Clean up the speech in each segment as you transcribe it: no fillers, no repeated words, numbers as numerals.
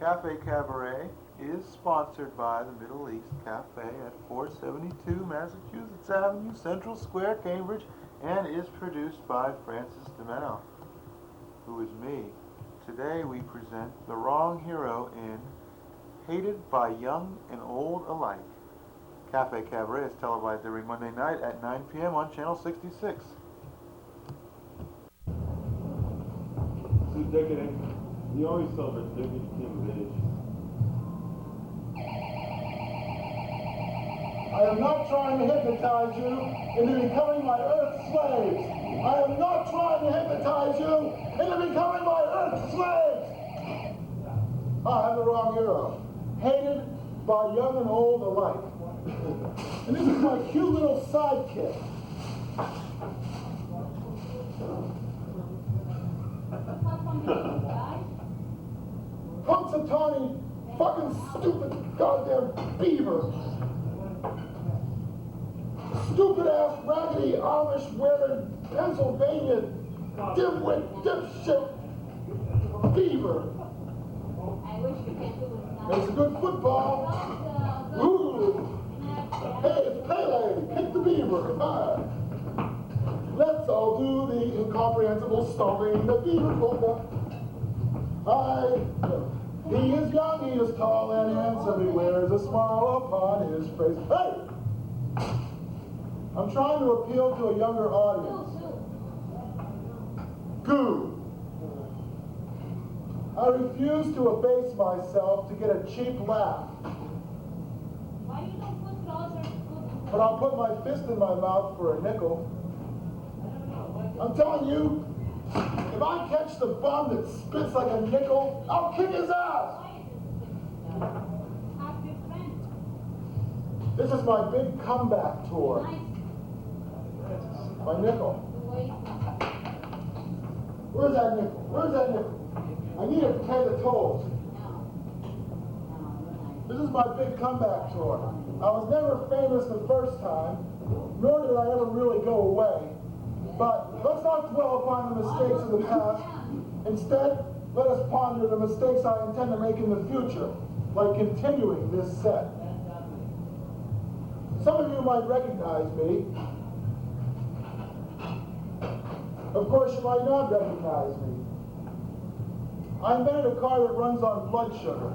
Cafe Cabaret is sponsored by the Middle East Cafe at 472 Massachusetts Avenue, Central Square, Cambridge, and is produced by Francis DiMenno, who is me. Today we present The Wrong Hero in Hated by Young and Old Alike. Cafe Cabaret is televised every Monday night at 9 p.m. on Channel 66. Too decadent. You always celebrate decadent king of age. I am not trying to hypnotize you into becoming my earth slaves. I am not trying to hypnotize you into becoming my earth slaves. I'm the wrong hero. Hated by young and old alike. And this is my cute little sidekick. Punxsutawney, fucking stupid goddamn beaver. Stupid ass raggedy Amish wearing Pennsylvania dimwit dipshit beaver. I wish you could do it. Makes a good football. Ooh. Hey, it's Pele. Kick the beaver. Come on. Let's all do the incomprehensible stomping the beaver polka. He is young, he is tall and handsome, he wears a smile upon his face. Hey! I'm trying to appeal to a younger audience. Goo! I refuse to abase myself to get a cheap laugh. Why you don't put closer? But I'll put my fist in my mouth for a nickel. I'm telling you, if I catch the bum that spits like a nickel, I'll kick his ass! This is my big comeback tour. My nickel. Where's that nickel? Where's that nickel? I need it to pay the tolls. This is my big comeback tour. I was never famous the first time, nor did I ever really go away. But let's not dwell upon the mistakes of the past. Instead, let us ponder the mistakes I intend to make in the future, like continuing this set. Some of you might recognize me. Of course, you might not recognize me. I invented a car that runs on blood sugar.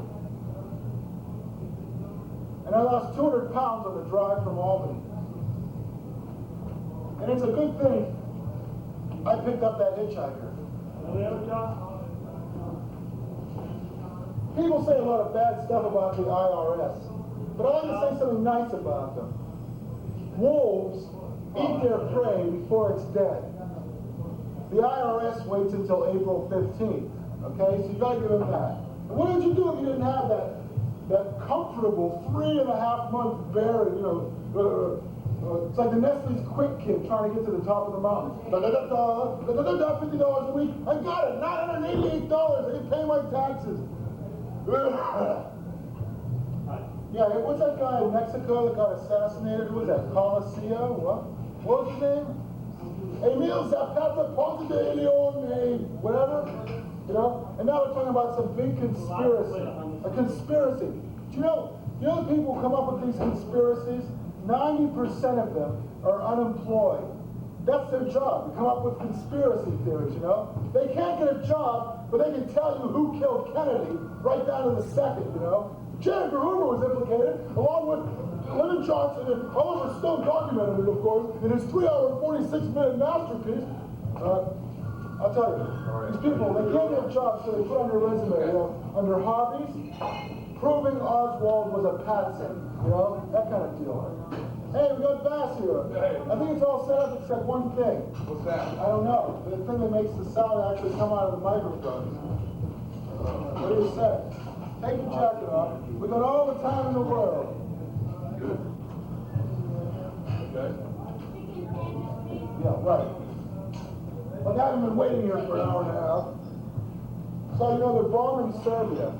And I lost 200 pounds on the drive from Albany. And it's a good thing I picked up that hitchhiker. People say a lot of bad stuff about the IRS, but I like to say something nice about them. Wolves eat their prey before it's dead. The IRS waits until April 15th, okay? So you gotta give them that. And what would you do if you didn't have that comfortable 3.5-month bear, it's like the Nestle's Quick Kid trying to get to the top of the mountain. $50 a week. I got it. $988. I can pay my taxes. Yeah, what's that guy in Mexico that got assassinated? Who was that? Coliseum? What? What was his name? Emil Zapata Ponce de Leon, whatever. You know? And now we're talking about some big conspiracy. A conspiracy. Do you know the people who come up with these conspiracies? 90% of them are unemployed. That's their job, to come up with conspiracy theories, you know? They can't get a job, but they can tell you who killed Kennedy right down to the second, you know? Jennifer Hoover was implicated, along with Lyndon Johnson, and Oliver Stone documented it, of course, in his 3-hour and 46-minute masterpiece. I'll tell you, these people, they can't get jobs, so they put on their resume, you know, under hobbies, proving Oswald was a patsy, you know, that kind of deal. Hey, we got Bass here. Hey. I think it's all set up except one thing. What's that? I don't know. The thing that makes the sound actually come out of the microphone. What do you say? Take your jacket off. We got all the time in the world. Okay. Yeah, right. Well, I haven't been waiting here for an hour and a half. So, you know, they're bombing Serbia.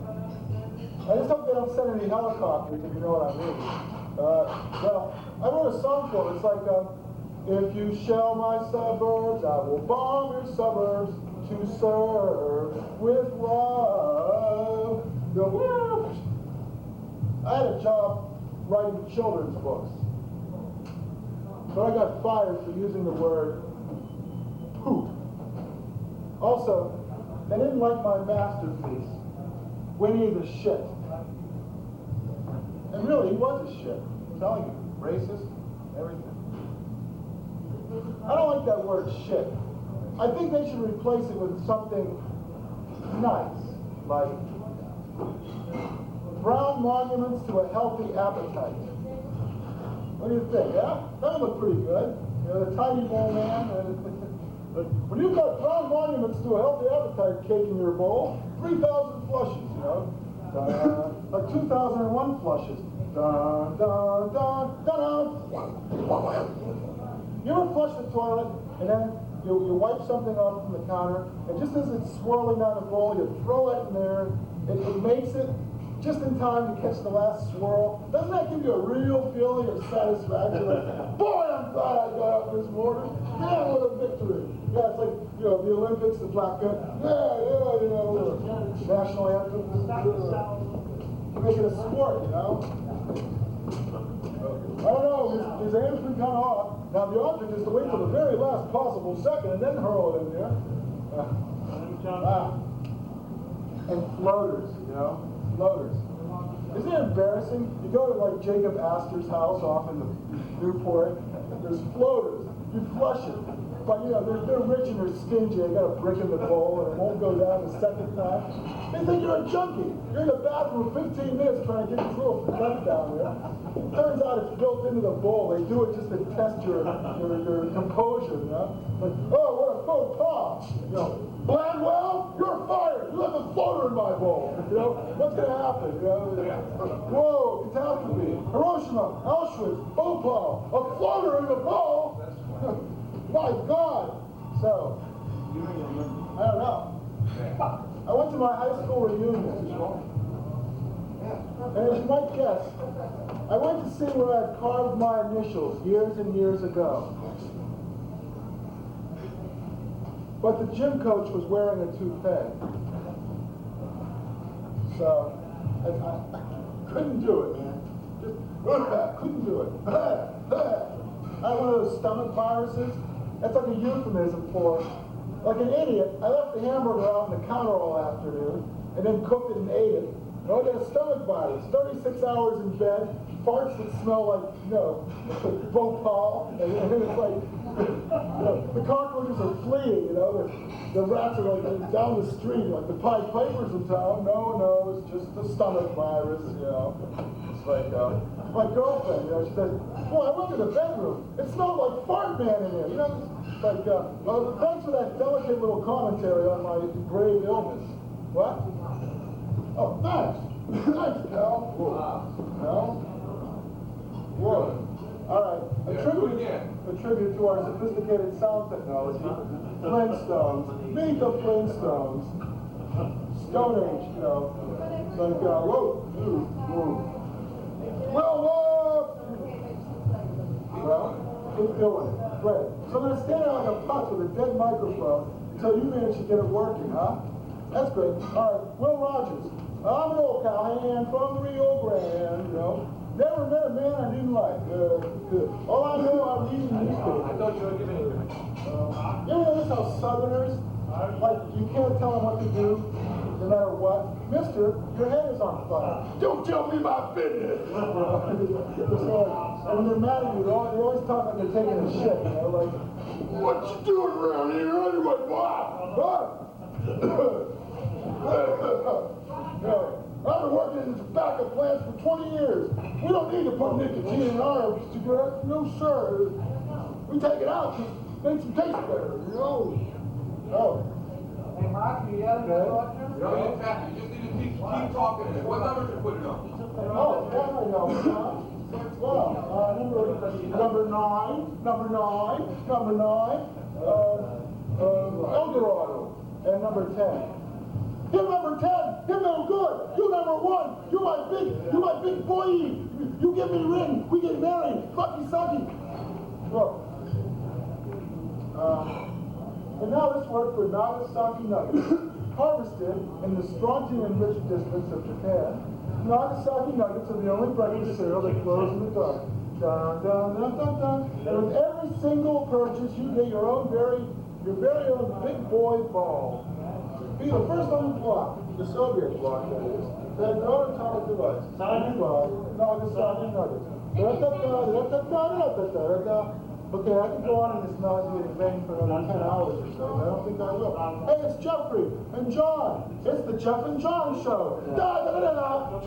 I just hope they don't send any helicopters, if you know what I mean. Well, I wrote a song for it. It's like, if you shell my suburbs, I will bomb your suburbs to serve with love. You know, woo. I had a job writing children's books, but I got fired for using the word poop. Also, they didn't like my masterpiece, Winnie the Shit. And really, he was a shit. I'm telling you, racist, everything. I don't like that word shit. I think they should replace it with something nice, like brown monuments to a healthy appetite. What do you think, yeah? That would look pretty good. You know, the tiny bowl man. When you've got brown monuments to a healthy appetite cake in your bowl, 3,000 flushes, you know? Like 2001 flushes. Dun, dun, dun, dun, dun. You ever flush the toilet and then you wipe something off from the counter, and just as it's swirling down the bowl, you throw it in there. It makes it just in time to catch the last swirl. Doesn't that give you a real feeling of satisfaction? Like, boy, I'm glad I got up this morning. Yeah, what a victory. Yeah, it's like, you know, the Olympics, the black gun. Yeah, you know, national anthem. Make it a sport, you know? I don't know, his hand's been cut off. Now the object is to wait till the very last possible second and then hurl it in there. And floaters, you know? Floaters. Isn't it embarrassing? You go to like Jacob Astor's house off in the Newport, there's floaters. You flush it. But you know, they're rich and they're stingy. They got a brick in the bowl and it won't go down the second time. They think you're a junkie. You're in the bathroom 15 minutes trying to get your little friend down there. Turns out it's built into the bowl. They do it just to test your composure, you know? Like, oh, what a faux pas. You know, Blandwell, you're fired. You left a floater in my bowl. You know, what's going to happen? You know? Whoa, catastrophe. Hiroshima, Auschwitz, Bhopal, a floater in the bowl. My God. So, I don't know. I went to my high school reunion. And as you might guess, I went to see where I carved my initials years and years ago. But the gym coach was wearing a toupee. So, I couldn't do it, man. Just couldn't do it. I had one of those stomach viruses. That's like a euphemism for, like an idiot, I left the hamburger out on the counter all afternoon and then cooked it and ate it. And I got a stomach virus, 36 hours in bed, farts that smell like, you know, Bhopal, and then it's like, you know, the cockroaches are fleeing, you know, the rats are like down the street, like the Pied Pipers in town. No, it's just the stomach virus, you know. It's like, my girlfriend, you know, she said, boy, I went to the bedroom. It smelled like fart man in here, you know. It's like, well, thanks for that delicate little commentary on my grave illness. What? Oh, thanks. Thanks, pal. No? Whoa. All right. A tribute to our sophisticated sound technology. Flintstones. Meet the Flintstones. Stone Age, you know. Like, whoa. Well, keep doing it. Great. So I'm going to stand out like a putz with a dead microphone until you manage to get it working, huh? That's great. All right, Will Rogers. I'm an old cowhand from the Rio Grande, you know. Never met a man I didn't like. All I know, I'm reading newspapers. I thought you were giving it. You ever notice how Southerners, like, you can't tell them what to do, no matter what? Mister, your head is on fire. Don't tell me my business. And when they're mad at you, they always talk like they're taking a shit, you know, like, what you doing around here anyway, boy? I've been working in tobacco plants for 20 years. We don't need to put nicotine in our cigarettes. No, sir. We take it out to make them taste better, you know? Oh. Hey, Mark, you yelling at Roger? No, you just need to keep talking. What number did you put it on? Oh, yeah, I know. Well, number nine, Eldorado, and number 10. Him number 10, him no good. You number 1, you my big boy. You give me a ring, we get married. Fucky sucky. Look. And now this word for Nagasaki Nugget. harvested in the strontium-rich districts of Japan. Nagasaki nuggets are the only breakfast cereal that glows in the dark. Dun, dun, dun, dun, dun. And with every single purchase, you get your very own big boy ball. Be the first on the block, the Soviet block, that is, that no atomic device. Nagasaki nuggets. Okay, I could go on in this nauseating vein for another 10 hours or so, but I don't think I will. Hey, it's Jeffrey and John. It's the Jeff and John show.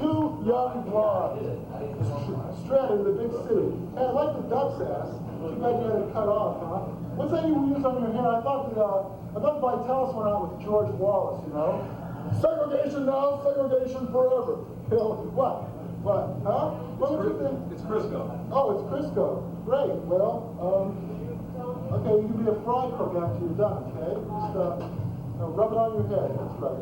Two young blondes stranded in the big city. Hey, I like the duck's ass. Too bad you had it cut off, huh? What's that you use on your hair? I thought Vitalis went out with George Wallace, you know? Segregation now, segregation forever. What? What? Huh? What would you think? It's Crisco. Oh, it's Crisco. Great. Well, okay, you can be a fry cook after you're done, okay? Just rub it on your head. That's right.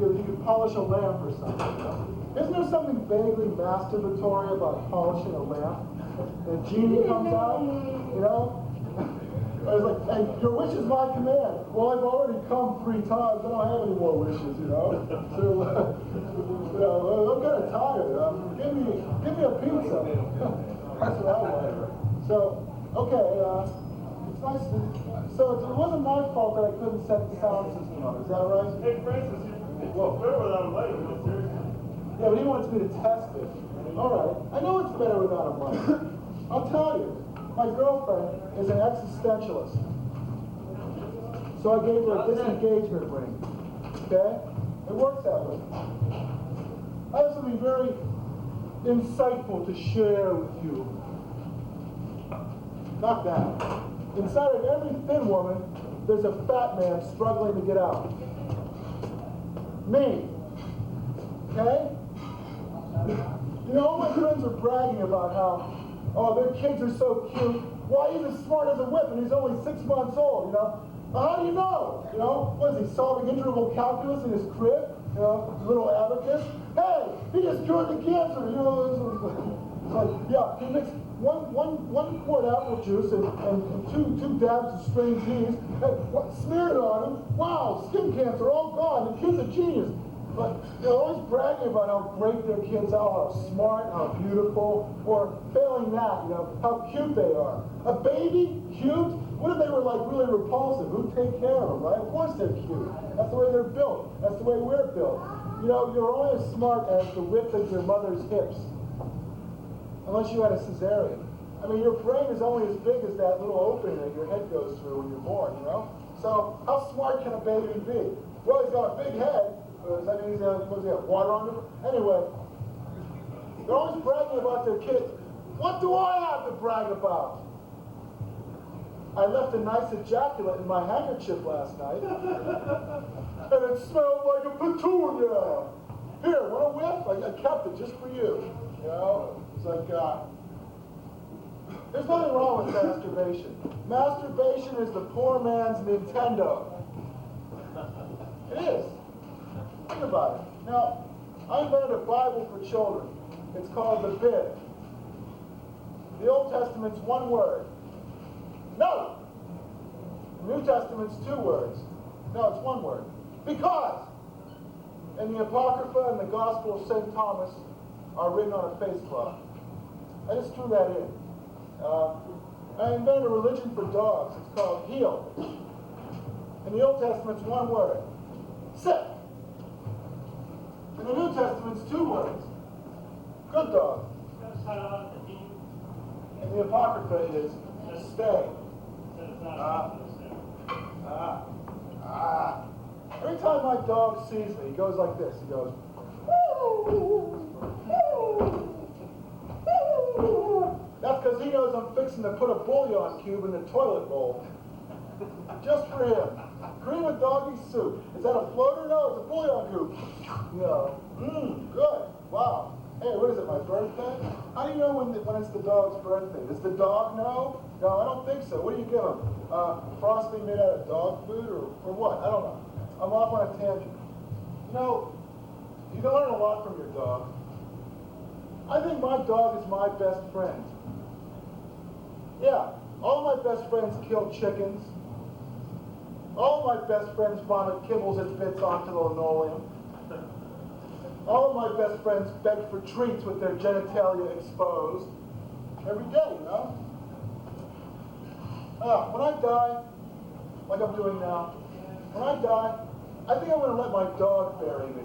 You can polish a lamp or something. You know? Isn't there something vaguely masturbatory about polishing a lamp? The genie comes out, you know? I was like, hey, your wish is my command. Well, I've already come 3 times. I don't have any more wishes, you know? So, I'm kind of tired. Give me a pizza. That's what I want. So, okay, it's nice to... So it wasn't my fault that I couldn't set the sound system up. Is that right? Hey, Francis, it's better without a light, seriously. Yeah, but he wants me to test it. All right. I know it's better without a mic. I'll tell you. My girlfriend is an existentialist. So I gave her a disengagement ring. Okay? It works that way. I have something very insightful to share with you. Not that. Inside of every thin woman, there's a fat man struggling to get out. Me. Okay? You know, all my friends are bragging about how, oh, their kids are so cute. Why, he's as smart as a whip and he's only 6 months old, you know? How do you know? You know, what is he, solving integral calculus in his crib? You know, his little abacus? Hey, he just cured the cancer, you know? It's like, yeah, he mixed one quart apple juice and two dabs of string cheese, and smeared it on him. Wow, skin cancer, all gone. The kid's a genius. But they're always bragging about how great their kids are, how smart, how beautiful, or failing that, you know, how cute they are. A baby? Cute? What if they were like really repulsive? Who'd take care of them, right? Of course they're cute. That's the way they're built. That's the way we're built. You know, you're only as smart as the width of your mother's hips. Unless you had a cesarean. I mean, your brain is only as big as that little opening that your head goes through when you're born, you know? So, how smart can a baby be? Well, he's got a big head. Does that mean he's supposed to have water on him? Anyway, they're always bragging about their kids. What do I have to brag about? I left a nice ejaculate in my handkerchief last night. And it smelled like a petunia. Here, want a whiff? I kept it just for you. You know? It's like, there's nothing wrong with masturbation. Masturbation is the poor man's Nintendo. It is. Think about it. Now, I invented a Bible for children. It's called the Bib. The Old Testament's 1 word. No! The New Testament's 2 words. No, it's 1 word. Because! And the Apocrypha and the Gospel of St. Thomas are written on a face cloth. I just threw that in. I invented a religion for dogs. It's called Heel. In the Old Testament's 1 word. Sit! In the New Testament's 2 words. Good dog. And the Apocrypha is stay. Every time my dog sees me, he goes like this. He goes, that's because he knows I'm fixing to put a bouillon cube in the toilet bowl. Just for him. Cream of doggy soup. Is that a floater? No, it's a bouillon cube. No. Good. Wow. Hey, what is it, my birthday? How do you know when it's the dog's birthday? Does the dog know? No, I don't think so. What do you give him? Frosting made out of dog food or what? I don't know. I'm off on a tangent. You know, you can learn a lot from your dog. I think my dog is my best friend. Yeah, all my best friends kill chickens. All of my best friends vomit kibbles and bits onto the linoleum. All of my best friends beg for treats with their genitalia exposed. Every day, you know? When I die, like I'm doing now, when I die, I think I'm going to let my dog bury me.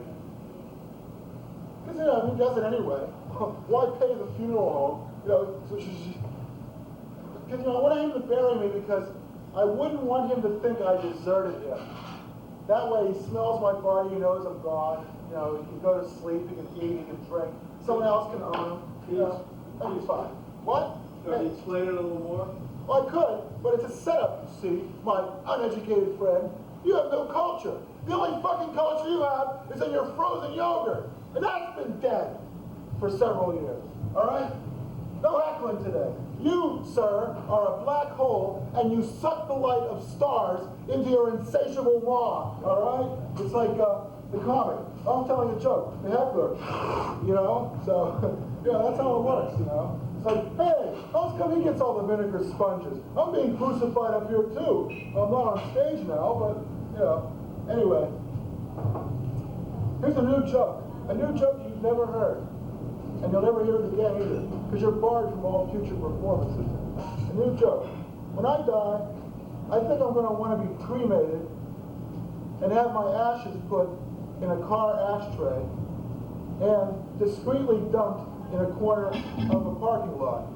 Because, you know, he does it anyway. Why pay the funeral home? You know, because, you know, I want him to bury me because I wouldn't want him to think I deserted him. That way he smells my body, he knows I'm gone. You know, he can go to sleep, he can eat, he can drink. Someone else can own him. You know, that'd be fine. What? Can you explain it a little more? Well, I could, but it's a setup, you see, my uneducated friend. You have no culture. The only fucking culture you have is in your frozen yogurt. And that's been dead for several years. All right? No heckling today. You, sir, are a black hole, and you suck the light of stars into your insatiable maw. All right? It's like the comic. I'm telling a joke. The heckler. You know? So, yeah, that's how it works, you know? It's like, hey, how come he gets all the vinegar sponges? I'm being crucified up here, too. I'm not on stage now, but, you know. Anyway, here's a new joke. A new joke you've never heard. And you'll never hear it again either, because you're barred from all future performances. A new joke. When I die, I think I'm going to want to be cremated and have my ashes put in a car ashtray and discreetly dumped in a corner of a parking lot.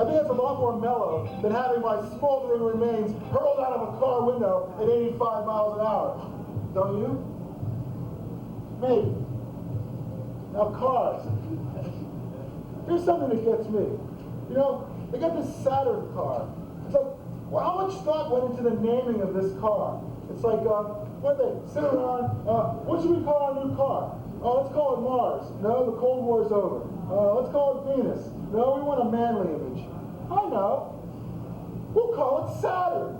I think that's a lot more mellow than having my smoldering remains hurled out of a car window at 85 miles an hour. Don't you? Maybe. Now, cars. Here's something that gets me. You know, they got this Saturn car. It's like, well, how much thought went into the naming of this car? It's like, what they sit around, what should we call our new car? Oh, let's call it Mars. No, the Cold War's over. Let's call it Venus. No, we want a manly image. I know. We'll call it Saturn.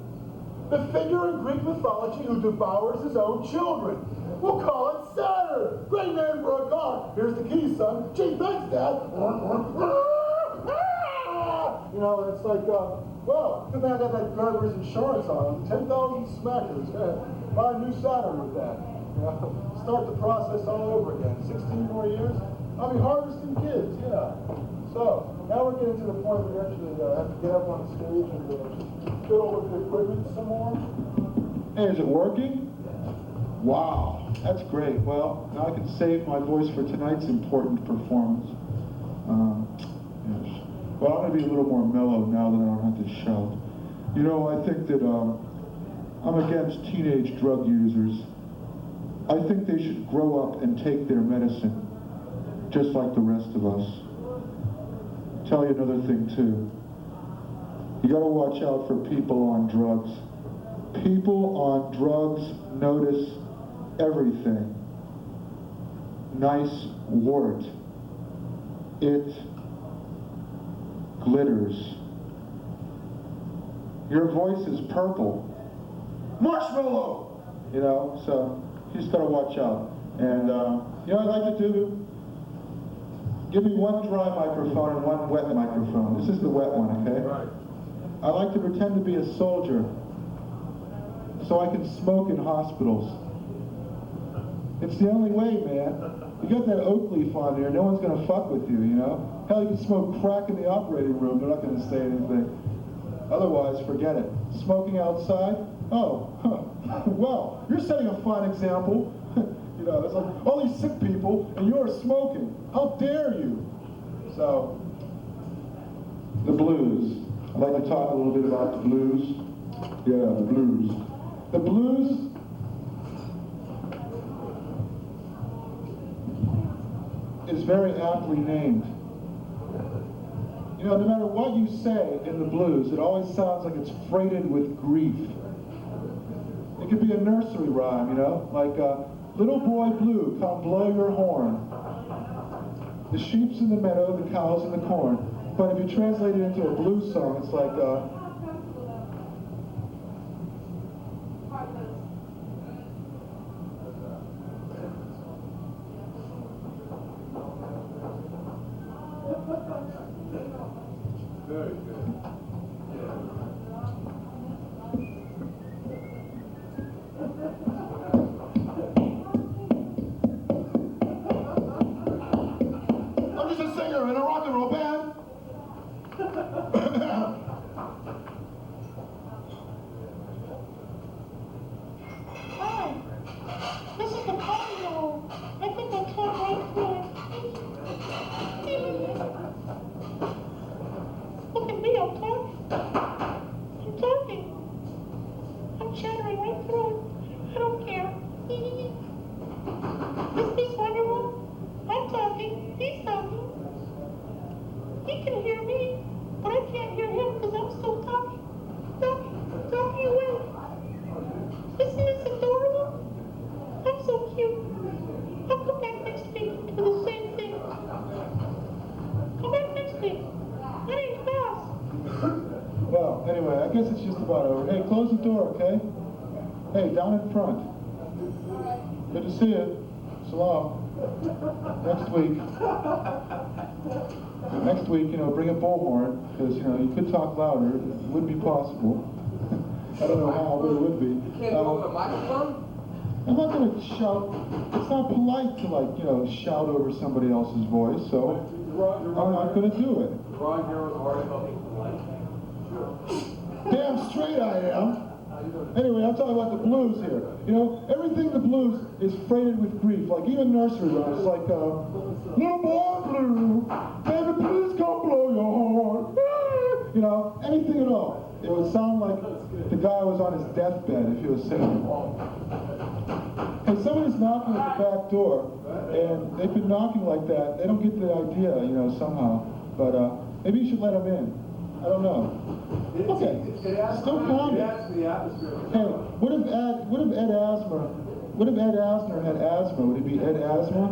The figure in Greek mythology who devours his own children. We'll call it Saturn. Great name for a car. Here's the key, son. Gee, thanks, Dad. You know, it's like, well, good thing I got that Gerber's insurance on. 10,000 smackers. Buy a new Saturn with that. You know, start the process all over again. 16 more years. I'll be harvesting kids, yeah. So, now we're getting to the point where we actually have to get up on the stage and fiddle with the equipment some more. Hey, is it working? Wow, that's great. Well, now I can save my voice for tonight's important performance. Yes. Well, I'm going to be a little more mellow now that I don't have to shout. You know, I think that I'm against teenage drug users. I think they should grow up and take their medicine, just like the rest of us. Tell you another thing, too. You got to watch out for people on drugs. People on drugs notice everything. Nice wart. It glitters. Your voice is purple. Marshmallow! You know, so you just gotta watch out. And, you know what I'd like to do? Give me one dry microphone and one wet microphone. This is the wet one, okay? Right. I like to pretend to be a soldier so I can smoke in hospitals. It's the only way, man. You got that oak leaf on there, no one's gonna fuck with you, you know? Hell, you can smoke crack in the operating room, they're not gonna say anything. Otherwise, forget it. Smoking outside? Oh, well, you're setting a fine example. You know, it's like, all these sick people, and you're smoking. How dare you? So, the blues. I'd like to talk a little bit about the blues. Yeah, the blues. The blues is very aptly named. You know, no matter what you say in the blues, it always sounds like it's freighted with grief. It could be a nursery rhyme, you know, like, little boy blue, come blow your horn. The sheep's in the meadow, the cow's in the corn. But if you translate it into a blues song, it's like, Very good. guess it's just about over. Hey, close the door, okay? Hey, down in front. Good to see you. So long. Next week, bring a bullhorn, because, you could talk louder. It would be possible. I don't know how, but it would be. You can't go with a microphone? I'm not going to shout. It's not polite to, shout over somebody else's voice, so I'm not going to do it. Ron Hero's already helping polite. Damn straight I am. Anyway, I'm talking about the blues here. Everything the blues is freighted with grief. Like even nursery rhymes, like little boy blue, baby please come blow your heart. Anything at all. It would sound like the guy was on his deathbed if he was singing. Hey, somebody's knocking at the back door, and they've been knocking like that. They don't get the idea, somehow. But maybe you should let them in. I don't know. Okay, still pounding. Hey, what if Ed Asner had asthma? Would it be Ed Asthma?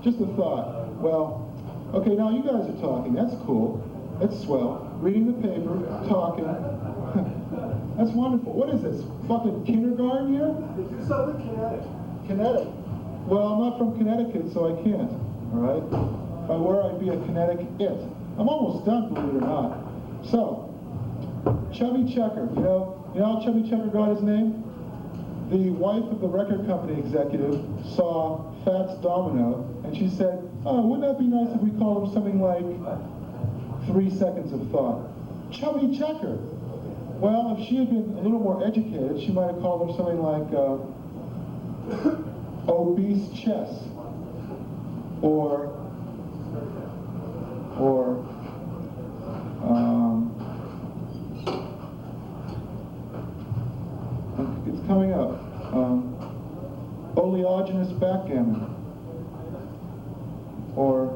Just a thought. Well, okay, now you guys are talking. That's cool. That's swell. Reading the paper, talking. That's wonderful. What is this? Fucking kindergarten here? Do something kinetic. Kinetic. Well, I'm not from Connecticut, so I can't. All right. If I were, I'd be a kinetic it. I'm almost done, believe it or not. So, Chubby Checker, you know how Chubby Checker got his name? The wife of the record company executive saw Fats Domino, and she said, oh, wouldn't that be nice if we called him something like 3 seconds of thought? Chubby Checker. Well, if she had been a little more educated, she might have called him something like obese chess, or it's coming up, oleaginous backgammon, or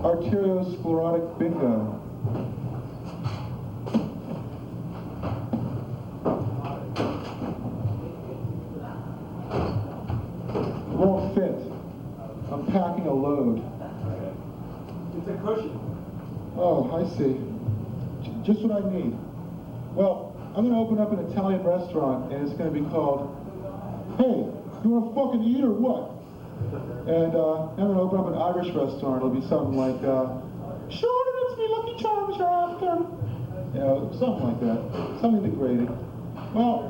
arteriosclerotic bingo. It won't fit. I'm packing a load. It's a cushion. Oh, I see. Just what I need. Well, I'm going to open up an Italian restaurant, and it's going to be called, Hey, you want to fucking eat or what? And I'm going to open up an Irish restaurant. It'll be something like, Sure, it's me, Lucky Charms, you're after. Something like that. Something degrading. Well,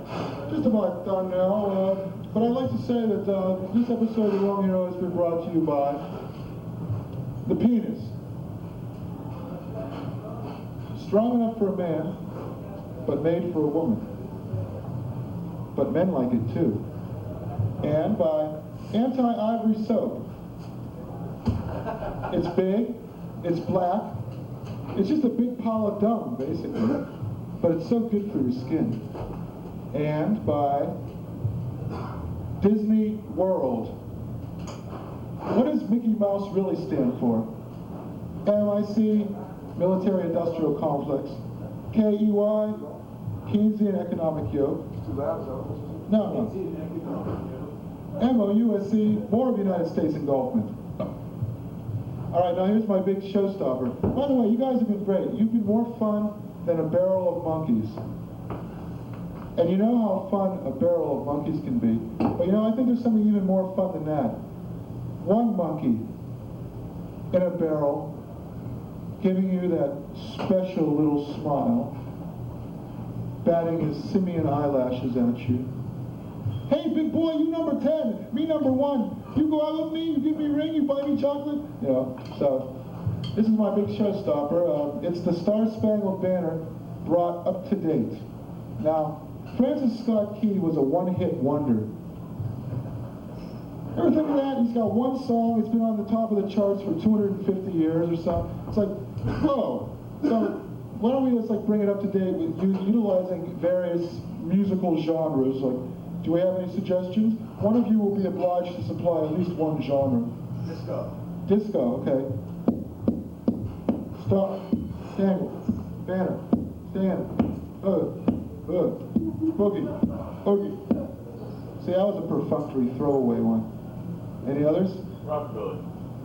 just about done now. But I'd like to say that this episode of Wrong Hero has been brought to you by the penis. Strong enough for a man, but made for a woman. But men like it too. And by anti-ivory soap. It's big, it's black, it's just a big pile of dung, basically. But it's so good for your skin. And by Disney World. What does Mickey Mouse really stand for? MIC, Military Industrial Complex. KEY, Keynesian Economic Yoke. No. MOUSC, more of the United States engulfment. All right, now here's my big showstopper. By the way, you guys have been great. You've been more fun than a barrel of monkeys. And you know how fun a barrel of monkeys can be. But I think there's something even more fun than that. One monkey in a barrel giving you that special little smile, batting his simian eyelashes at you. Hey, big boy, you number 10, me number 1. You go out with me, you give me a ring, you buy me chocolate. So this is my big showstopper. It's the Star Spangled Banner brought up to date. Now, Francis Scott Key was a one-hit wonder. Ever think of that? He's got one song, it's been on the top of the charts for 250 years or so. It's like, whoa. So why don't we just bring it up to date with utilizing various musical genres? Do we have any suggestions? One of you will be obliged to supply at least one genre. Disco, okay. Stop. Dangle. Banner. Stand. Boogie. Oogie. See, that was a perfunctory throwaway one. Any others? Rockabilly.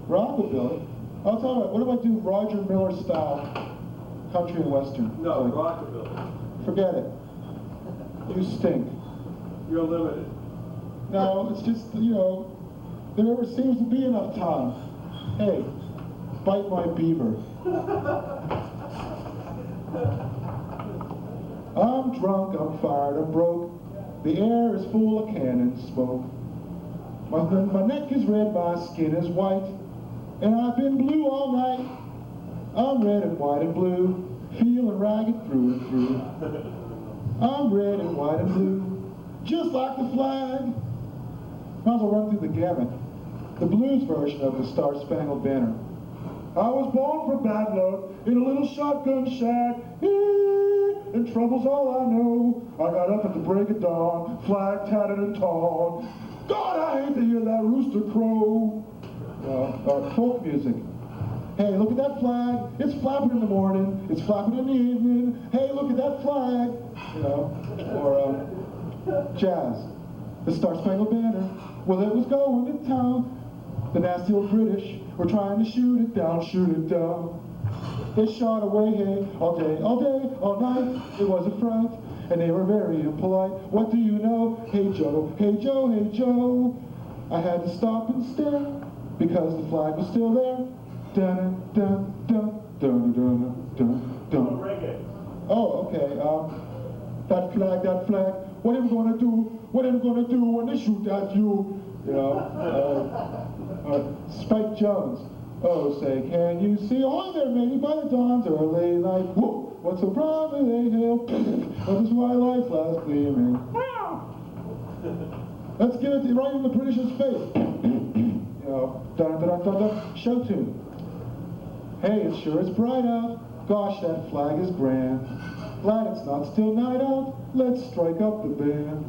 Rockabilly? I'll tell you what if I do Roger Miller style country and western? No, rockabilly. Forget it. You stink. You're limited. No, it's just, you know, there never seems to be enough time. Hey, bite my beaver. I'm drunk, I'm fired, I'm broke. The air is full of cannon smoke. My neck is red, my skin is white. And I've been blue all night. I'm red and white and blue, feeling ragged through and through. I'm red and white and blue, just like the flag. Might as well run through the gamut. The blues version of the Star-Spangled Banner. I was born from bad luck in a little shotgun shack. And trouble's all I know. I got up at the break of dawn, flag tatted and torn. God, I hate to hear that rooster crow. Folk music. Hey, look at that flag. It's flapping in the morning. It's flapping in the evening. Hey, look at that flag. You know, or jazz. The Star-Spangled Banner. Well, it was going to town. The nasty old British were trying to shoot it down, shoot it down. They shot away, hey, all day, all night. It was a fright, and they were very impolite. What do you know? Hey Joe, hey Joe, hey Joe. I had to stop and stare because the flag was still there. Dun dun dun dun dun dun dun. Oh, okay. That flag. What are you gonna do? What are you gonna do when they shoot at you? You know. Spike Jones. Oh, say, can you see? Oh, there, matey, by the dawn's early light. Whoa, what's the problem? They hail. What is why life lasts gleaming? Let's give it right in the British's face. You know, dun dun dun dun. Show tune. Hey, it sure is bright out. Gosh, that flag is grand. Glad it's not still night out. Let's strike up the band.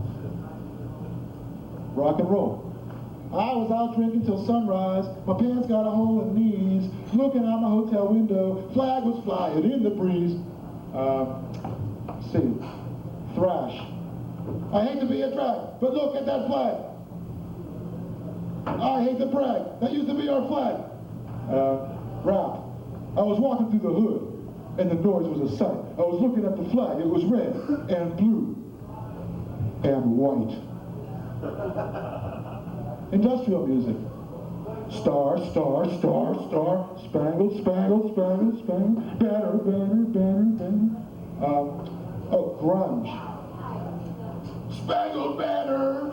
Rock and roll. I was out drinking till sunrise. My pants got a hole in the knees. Looking out my hotel window, flag was flying in the breeze. See, thrash. I hate to be a drag, but look at that flag. I hate to brag. That used to be our flag. Rap. I was walking through the hood, and the noise was a sight. I was looking at the flag. It was red and blue and white. Industrial music. Star, star, star, star. Spangled, spangled, spangled, spangled. Banner, banner, banner, banner. Grunge. Spangled banner.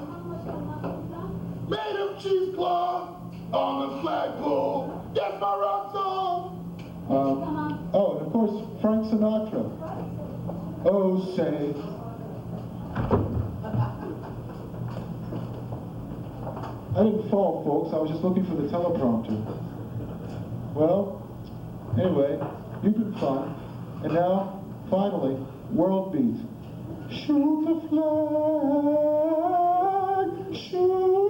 Made of cheesecloth on the flagpole. That's my rock song. And of course, Frank Sinatra. Oh, say. I didn't fall, folks. I was just looking for the teleprompter. Well, anyway, you've been fun. And now, finally, world beat. Shoot the flag, shoot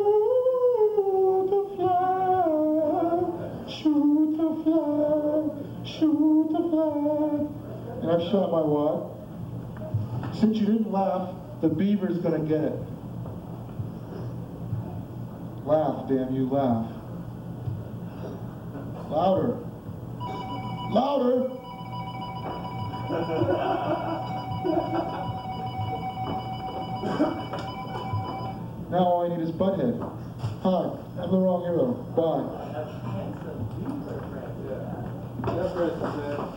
the flag, shoot the flag, shoot the flag. And I've shot my wad. Since you didn't laugh, the beaver's gonna get it. Laugh, damn you, laugh. Louder. Louder! Now all I need is Butthead. Hi, I'm the wrong hero. Bye.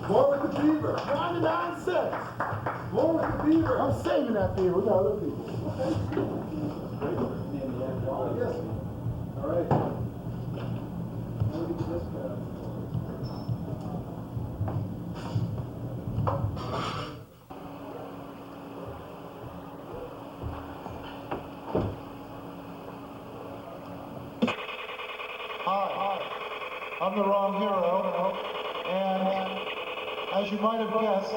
More with the beaver. 99 cents. More with the beaver. I'm saving that beaver with other people. Yes. All right. Look at this guy. Hi, I'm the wrong hero, and as you might have guessed,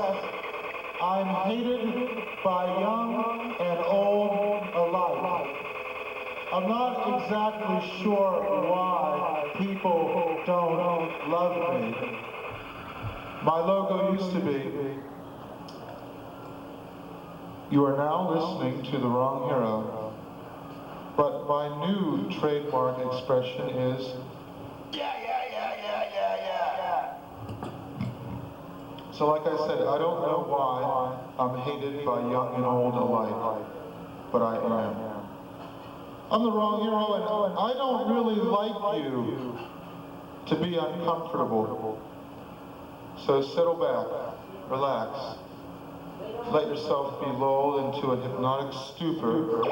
I'm hated by young and old alike. I'm not exactly sure why people don't love me. My logo used to be, you are now listening to The Wrong Hero. But my new trademark expression is, yeah. So like I said, I don't know why I'm hated by young and old alike, but I am. I'm the wrong hero, and I don't really like you to be uncomfortable. So settle back, relax, let yourself be lulled into a hypnotic stupor.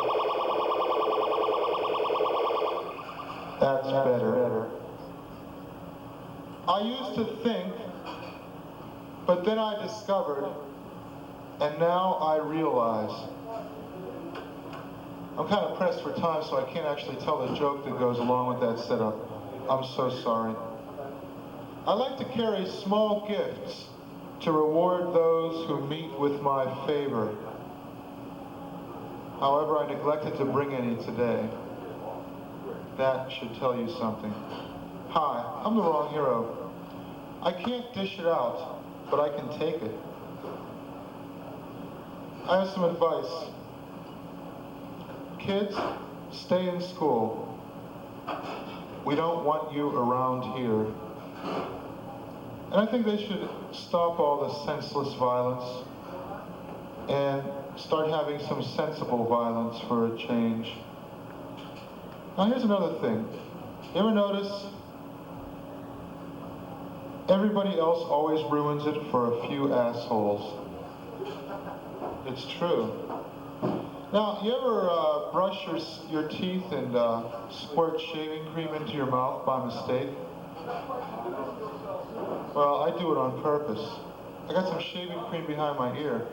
That's better. I used to think, but then I discovered, and now I realize. I'm kind of pressed for time, so I can't actually tell the joke that goes along with that setup. I'm so sorry. I like to carry small gifts to reward those who meet with my favor. However, I neglected to bring any today. That should tell you something. Hi, I'm the wrong hero. I can't dish it out, but I can take it. I have some advice. Kids, stay in school. We don't want you around here. And I think they should stop all the senseless violence and start having some sensible violence for a change. Now here's another thing. You ever notice everybody else always ruins it for a few assholes? It's true. Now, you ever brush your teeth and squirt shaving cream into your mouth by mistake? Well, I do it on purpose. I got some shaving cream behind my ear.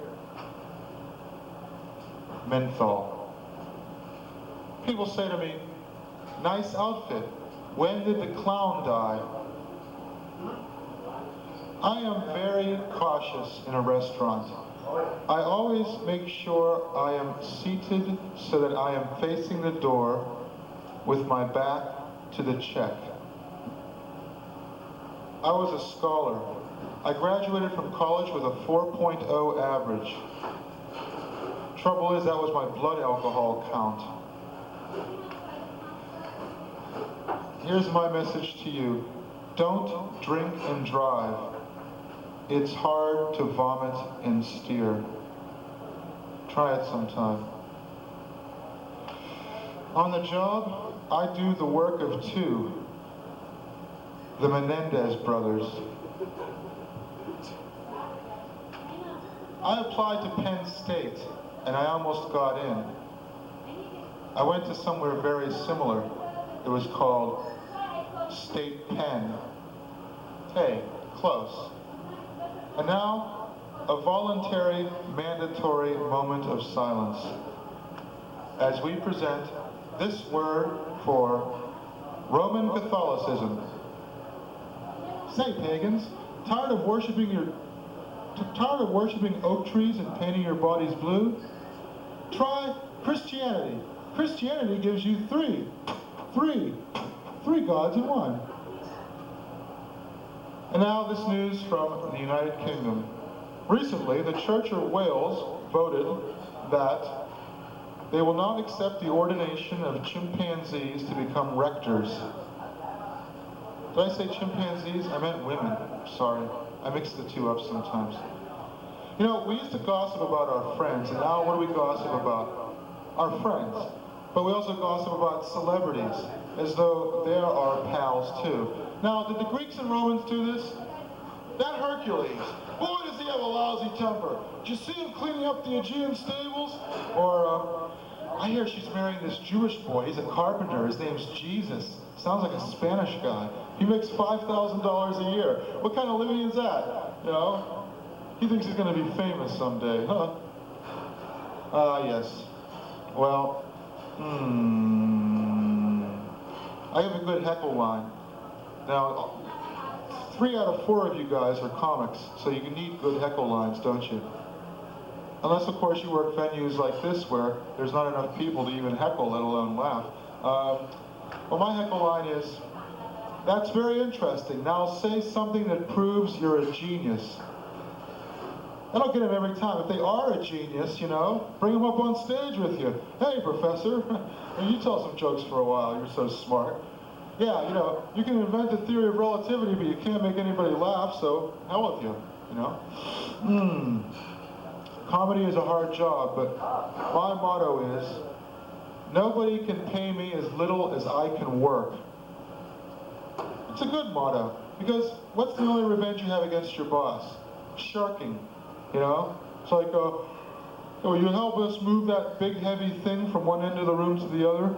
Menthol. People say to me, nice outfit. When did the clown die? I am very cautious in a restaurant. I always make sure I am seated so that I am facing the door with my back to the check. I was a scholar. I graduated from college with a 4.0 average. Trouble is, that was my blood alcohol count. Here's my message to you. Don't drink and drive. It's hard to vomit and steer. Try it sometime. On the job, I do the work of two. The Menendez brothers. I applied to Penn State, and I almost got in. I went to somewhere very similar. It was called State Penn. Hey, close. And now, a voluntary, mandatory moment of silence as we present this word for Roman Catholicism. Say, pagans, tired of worshiping oak trees and painting your bodies blue? Try Christianity. Christianity gives you three gods in one. And now this news from the United Kingdom. Recently, the Church of Wales voted that they will not accept the ordination of chimpanzees to become rectors. Did I say chimpanzees? I meant women. Sorry. I mix the two up sometimes. You know, we used to gossip about our friends, and now what do we gossip about? Our friends. But we also gossip about celebrities, as though they're our pals too. Now, did the Greeks and Romans do this? That Hercules, boy does he have a lousy temper. Did you see him cleaning up the Aegean stables? Or, I hear she's marrying this Jewish boy. He's a carpenter. His name's Jesus. Sounds like a Spanish guy. He makes $5,000 a year. What kind of living is that? You know? He thinks he's going to be famous someday, huh? Ah, yes. Well, I have a good heckle line. Now, 3 out of 4 of you guys are comics, so you need good heckle lines, don't you? Unless, of course, you work venues like this where there's not enough people to even heckle, let alone laugh. Well, my heckle line is, that's very interesting. Now say something that proves you're a genius. I don't get them every time. If they are a genius, you know, bring them up on stage with you. Hey, professor, and you tell some jokes for a while. You're so smart. Yeah, you know, you can invent the theory of relativity, but you can't make anybody laugh, so hell with you. you know? Comedy is a hard job, but my motto is, nobody can pay me as little as I can work. It's a good motto, because what's the only revenge you have against your boss? Sharking, you know? It's like, will you help us move that big heavy thing from one end of the room to the other?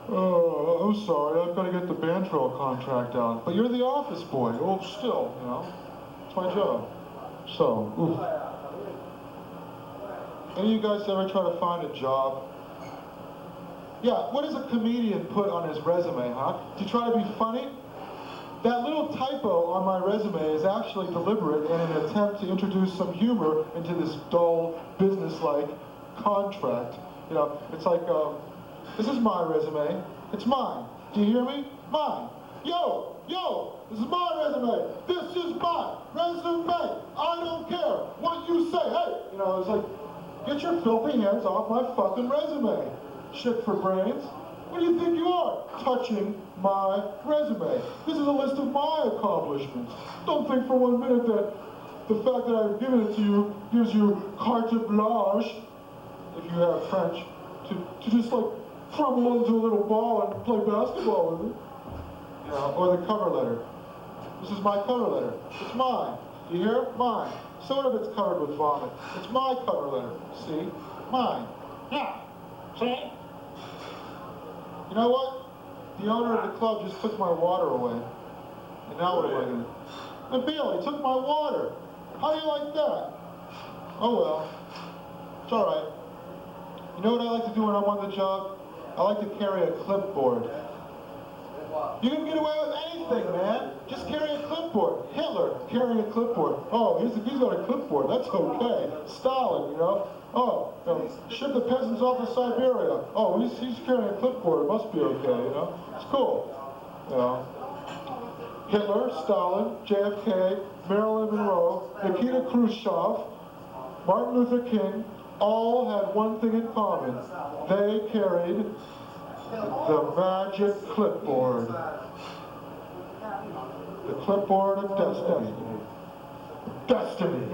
Oh, I'm sorry, I've got to get the Bantrell contract out. But you're the office boy. Oh, still, you know, it's my job. So, oof. Any of you guys ever try to find a job? Yeah, what does a comedian put on his resume, huh? To try to be funny? That little typo on my resume is actually deliberate in an attempt to introduce some humor into this dull, business-like contract. You know, it's like, this is my resume. It's mine. Do you hear me? Mine. Yo, this is my resume. This is my resume. I don't care what you say. Hey, you know, it's like, get your filthy hands off my fucking resume. Shit for brains. What do you think you are? Touching my resume. This is a list of my accomplishments. Don't think for 1 minute that the fact that I've given it to you gives you carte blanche, if you have French, to just like crumble into a little ball and play basketball with it. You know, or the cover letter. This is my cover letter. It's mine. Do you hear? Mine. Sort of it's covered with vomit. It's my cover letter. See? Mine. Yeah. See? You know what? The owner of the club just took my water away. And now what am I going to do? And Bill, he took my water. How do you like that? Oh well. It's alright. You know what I like to do when I'm on the job? I like to carry a clipboard. You can get away with anything, man. Just carry a clipboard. Hitler carrying a clipboard. Oh, he's got a clipboard. That's okay. Stalin, you know. Oh, you know, ship the peasants off to Siberia. Oh, he's carrying a clipboard. It must be okay, you know. It's cool. You know. Hitler, Stalin, JFK, Marilyn Monroe, Nikita Khrushchev, Martin Luther King, all had one thing in common. They carried the magic clipboard. The clipboard of destiny. Destiny.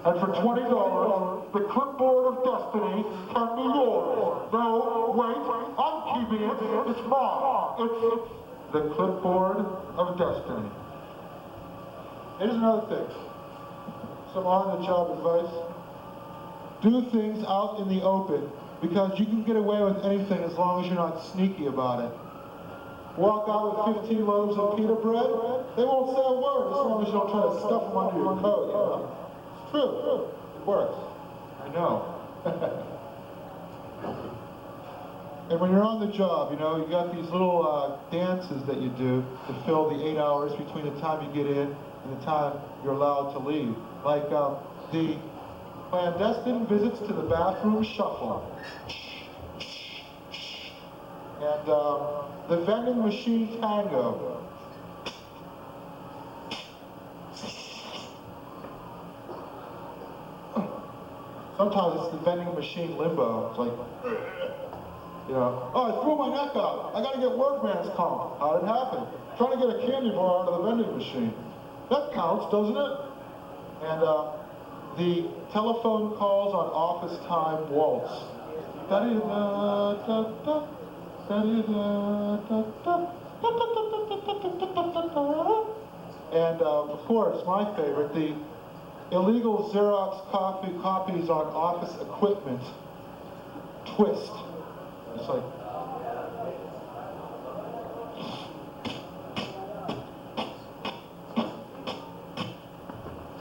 And for $20, the clipboard of destiny can be yours. No, wait, I'm keeping it. It's mine. It's the clipboard of destiny. Here's another thing. Some on-the-job advice. Do things out in the open, because you can get away with anything as long as you're not sneaky about it. Walk out with 15 loaves of pita bread, they won't say a word as long as you don't try to stuff them under your coat, you know? It's true. It works. I know. And when you're on the job, you know, you got these little dances that you do to fill the 8 hours between the time you get in and the time you're allowed to leave. Like the clandestine visits to the bathroom shuffle. And the vending machine tango. Sometimes it's the vending machine limbo. It's like, you know, oh, I threw my neck out. I gotta get workman's comp. How did it happen? Trying to get a candy bar out of the vending machine. That counts, doesn't it? And the telephone calls on office time waltz. And of course, my favorite, the illegal Xerox copies on office equipment twist. It's like,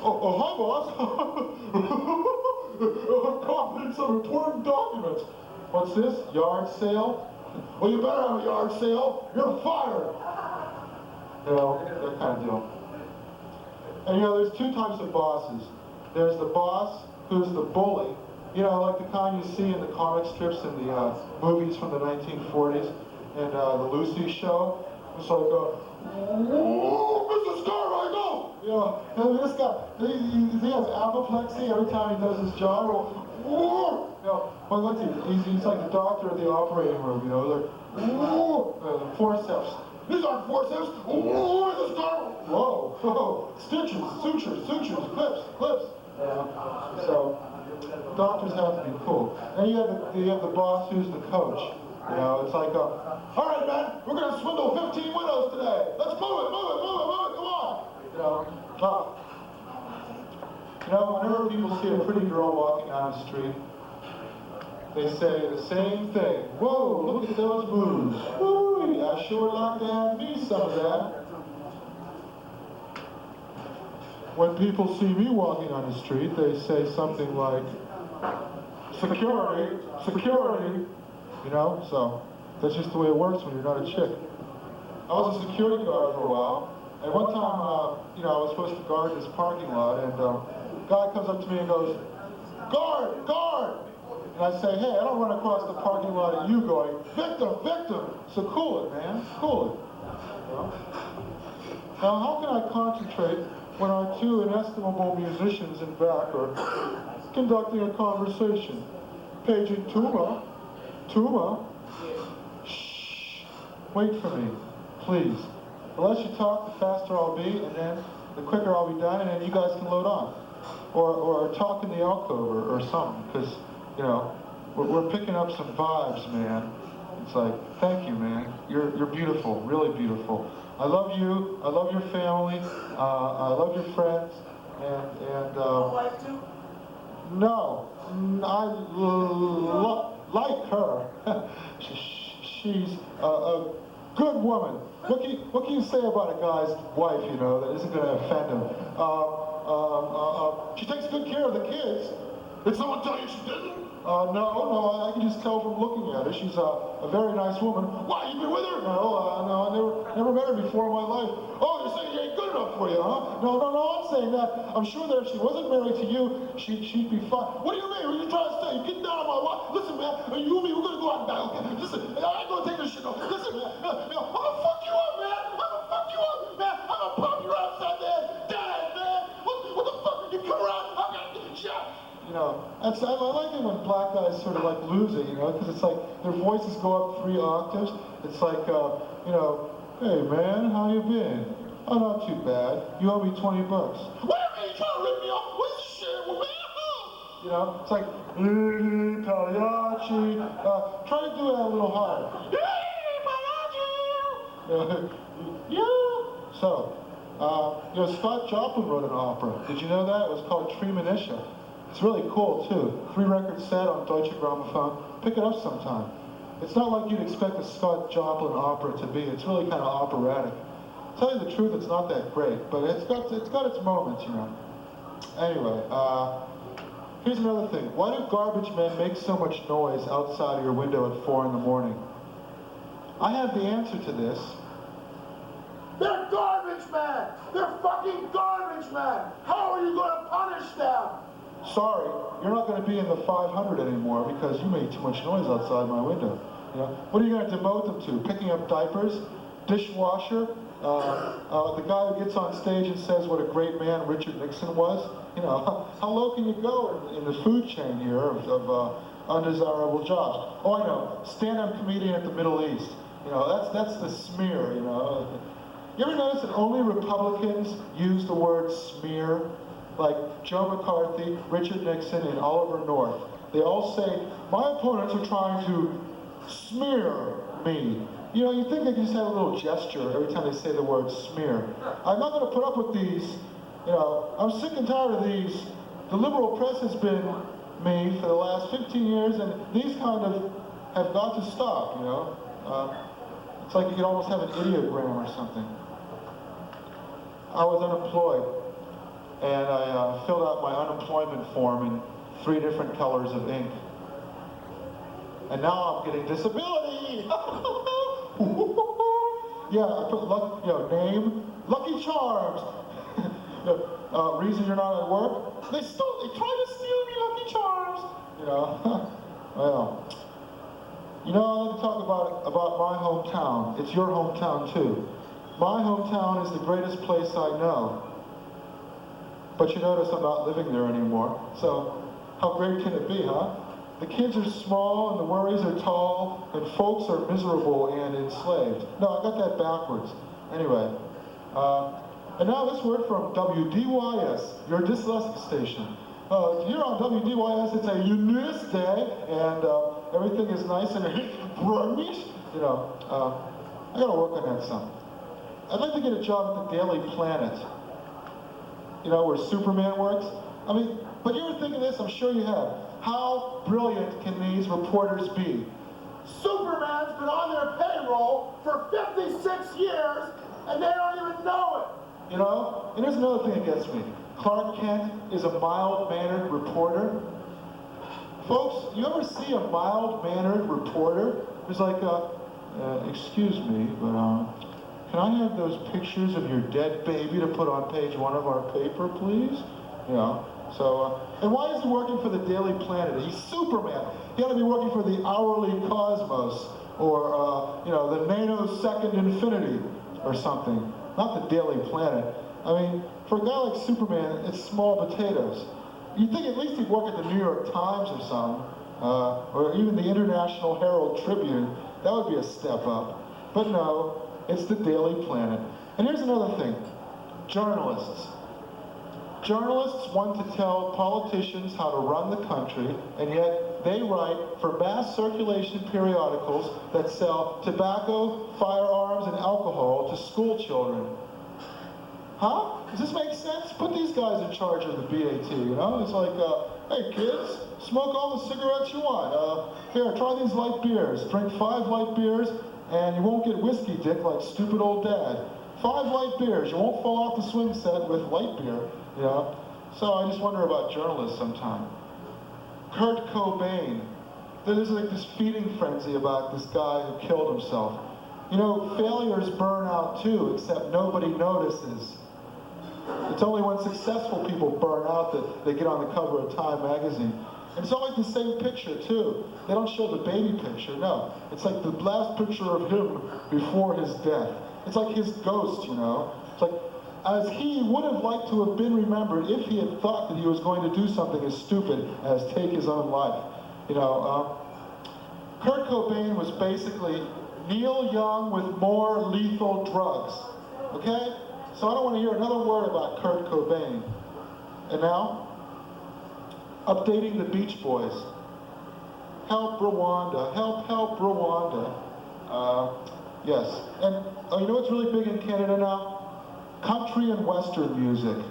oh, hi, boss. I'm copying some important documents. What's this? Yard sale? Well, you better have a yard sale. You're fired. You know, that kind of deal. And you know, there's two types of bosses. There's the boss who's the bully. You know, like the kind you see in the comic strips and the movies from the 1940s and the Lucy show. It's like, oh, Mrs. Carmichael! You know, and this guy, he has apoplexy every time he does his job. You know, well, look, he's like the doctor at the operating room, you know, like, forceps. These aren't forceps. Oh, this guy. Whoa, whoa. Stitches, sutures, clips. So doctors have to be cool. And you have the boss who's the coach. You know, it's like, all right, man, we're gonna swindle 15 widows today. Let's move it, come on. You know, whenever people see a pretty girl walking down the street, they say the same thing. Whoa, look at those moves. Woo, I sure like to have me some of that. When people see me walking on the street, they say something like, security, you know? So that's just the way it works when you're not a chick. I was a security guard for a while, and one time, you know, I was supposed to guard this parking lot, and a guy comes up to me and goes, guard! And I say, hey, I don't run across the parking lot at you going, victim! So cool it, man, cool it. You know? Now, how can I concentrate when our two inestimable musicians in back are conducting a conversation? Paging Tuma. Shh, wait for me, please. The less you talk, the faster I'll be, and then the quicker I'll be done, and then you guys can load on. Or talk in the alcove or something, because, you know, we're picking up some vibes, man. It's like, thank you, man. You're beautiful, really beautiful. I love you, I love your family, I love your friends, and no, I like her. She's a good woman. What can you say about a guy's wife, you know, that isn't going to offend him? She takes good care of the kids. Did someone tell you she didn't? No, I can just tell from looking at her. She's a very nice woman. Why, you been with her? No, I never met her before in my life. Oh, you're saying she ain't good enough for you, huh? No, I'm saying that. I'm sure that if she wasn't married to you, she'd be fine. What do you mean? What are you trying to say? You getting down on my wife? Listen, man, you and me, we're gonna go out and die, okay? Listen, I ain't gonna take this shit, no. Listen, man, I'm gonna fuck you up, man. I'm gonna pop you upside the head. Dead, man. What the fuck? You come around, I'm gonna get shot. You know, I like it when black guys sort of like lose it, you know, because it's like their voices go up 3 octaves. It's like, you know, hey man, how you been? Oh, not too bad. You owe me $20. What do you mean? You trying to rip me off? What's this shit? Well, man, you know, it's like, Pagliacci. Try to do that a little higher. Yeah. So, you know, Scott Joplin wrote an opera. Did you know that? It was called Treemonisha. It's really cool, too. 3-record set on Deutsche Grammophon. Pick it up sometime. It's not like you'd expect a Scott Joplin opera to be. It's really kind of operatic. To tell you the truth, it's not that great, but it's got its moments, you know. Anyway, here's another thing. Why do garbage men make so much noise outside of your window at 4 in the morning? I have the answer to this. They're garbage men! They're fucking garbage men! How are you going to punish them? Sorry, you're not going to be in the 500 anymore because you made too much noise outside my window. You know, what are you going to devote them to? Picking up diapers? Dishwasher? The guy who gets on stage and says what a great man Richard Nixon was? You know, how low can you go in the food chain here of undesirable jobs? Oh, I know, stand-up comedian at the Middle East. You know, that's the smear, you know. You ever notice that only Republicans use the word smear? Like Joe McCarthy, Richard Nixon, and Oliver North. They all say, my opponents are trying to smear me. You know, you think they can just have a little gesture every time they say the word smear. I'm not going to put up with these. You know, I'm sick and tired of these. The liberal press has been me for the last 15 years, and these kind of have got to stop, you know. It's like you could almost have an ideogram or something. I was unemployed. And I filled out my unemployment form in 3 different colors of ink. And now I'm getting disability! Yeah, I put, name, Lucky Charms. Reason you're not at work? They tried to steal me Lucky Charms! You know, well. You know, I like to talk about my hometown. It's your hometown too. My hometown is the greatest place I know. But you notice I'm not living there anymore, so how great can it be, huh? the kids are small and the worries are tall and folks are miserable and enslaved. No, I got that backwards. Anyway, and now this word from WDYS, your dyslexic station. Here on WDYS, it's a Eunice Day, and everything is nice and brownish. You know, I gotta work on that some. I'd like to get a job at the Daily Planet. You know, where Superman works. I mean, but you ever think of this? I'm sure you have. How brilliant can these reporters be? Superman's been on their payroll for 56 years, and they don't even know it. You know? And here's another thing that gets me. Clark Kent is a mild-mannered reporter. Folks, you ever see a mild-mannered reporter who's like, excuse me, but can I have those pictures of your dead baby to put on page 1 of our paper, please? You know, so, and why is he working for the Daily Planet? He's Superman. He ought to be working for the Hourly Cosmos, or, you know, the Nanosecond Infinity, or something. Not the Daily Planet. I mean, for a guy like Superman, it's small potatoes. You'd think at least he'd work at the New York Times or something, or even the International Herald Tribune. That would be a step up. But no, it's the Daily Planet. And here's another thing. Journalists. Journalists want to tell politicians how to run the country, and yet they write for mass circulation periodicals that sell tobacco, firearms, and alcohol to school children. Huh? Does this make sense? Put these guys in charge of the BAT, you know? It's like, hey kids, smoke all the cigarettes you want. Here, try these light beers. Drink 5 light beers, and you won't get whiskey dick like stupid old dad. 5 light beers, you won't fall off the swing set with light beer, you know? So I just wonder about journalists sometime. Kurt Cobain. There's like this feeding frenzy about this guy who killed himself. You know, failures burn out too, except nobody notices. It's only when successful people burn out that they get on the cover of Time magazine. And it's always the same picture too. They don't show the baby picture, no. It's like the last picture of him before his death. It's like his ghost, you know. It's like, as he would have liked to have been remembered if he had thought that he was going to do something as stupid as take his own life. You know, Kurt Cobain was basically Neil Young with more lethal drugs, okay? So I don't want to hear another word about Kurt Cobain. And now, updating the Beach Boys. Help Rwanda, help Rwanda. Yes, and you know what's really big in Canada now? Country and Western music.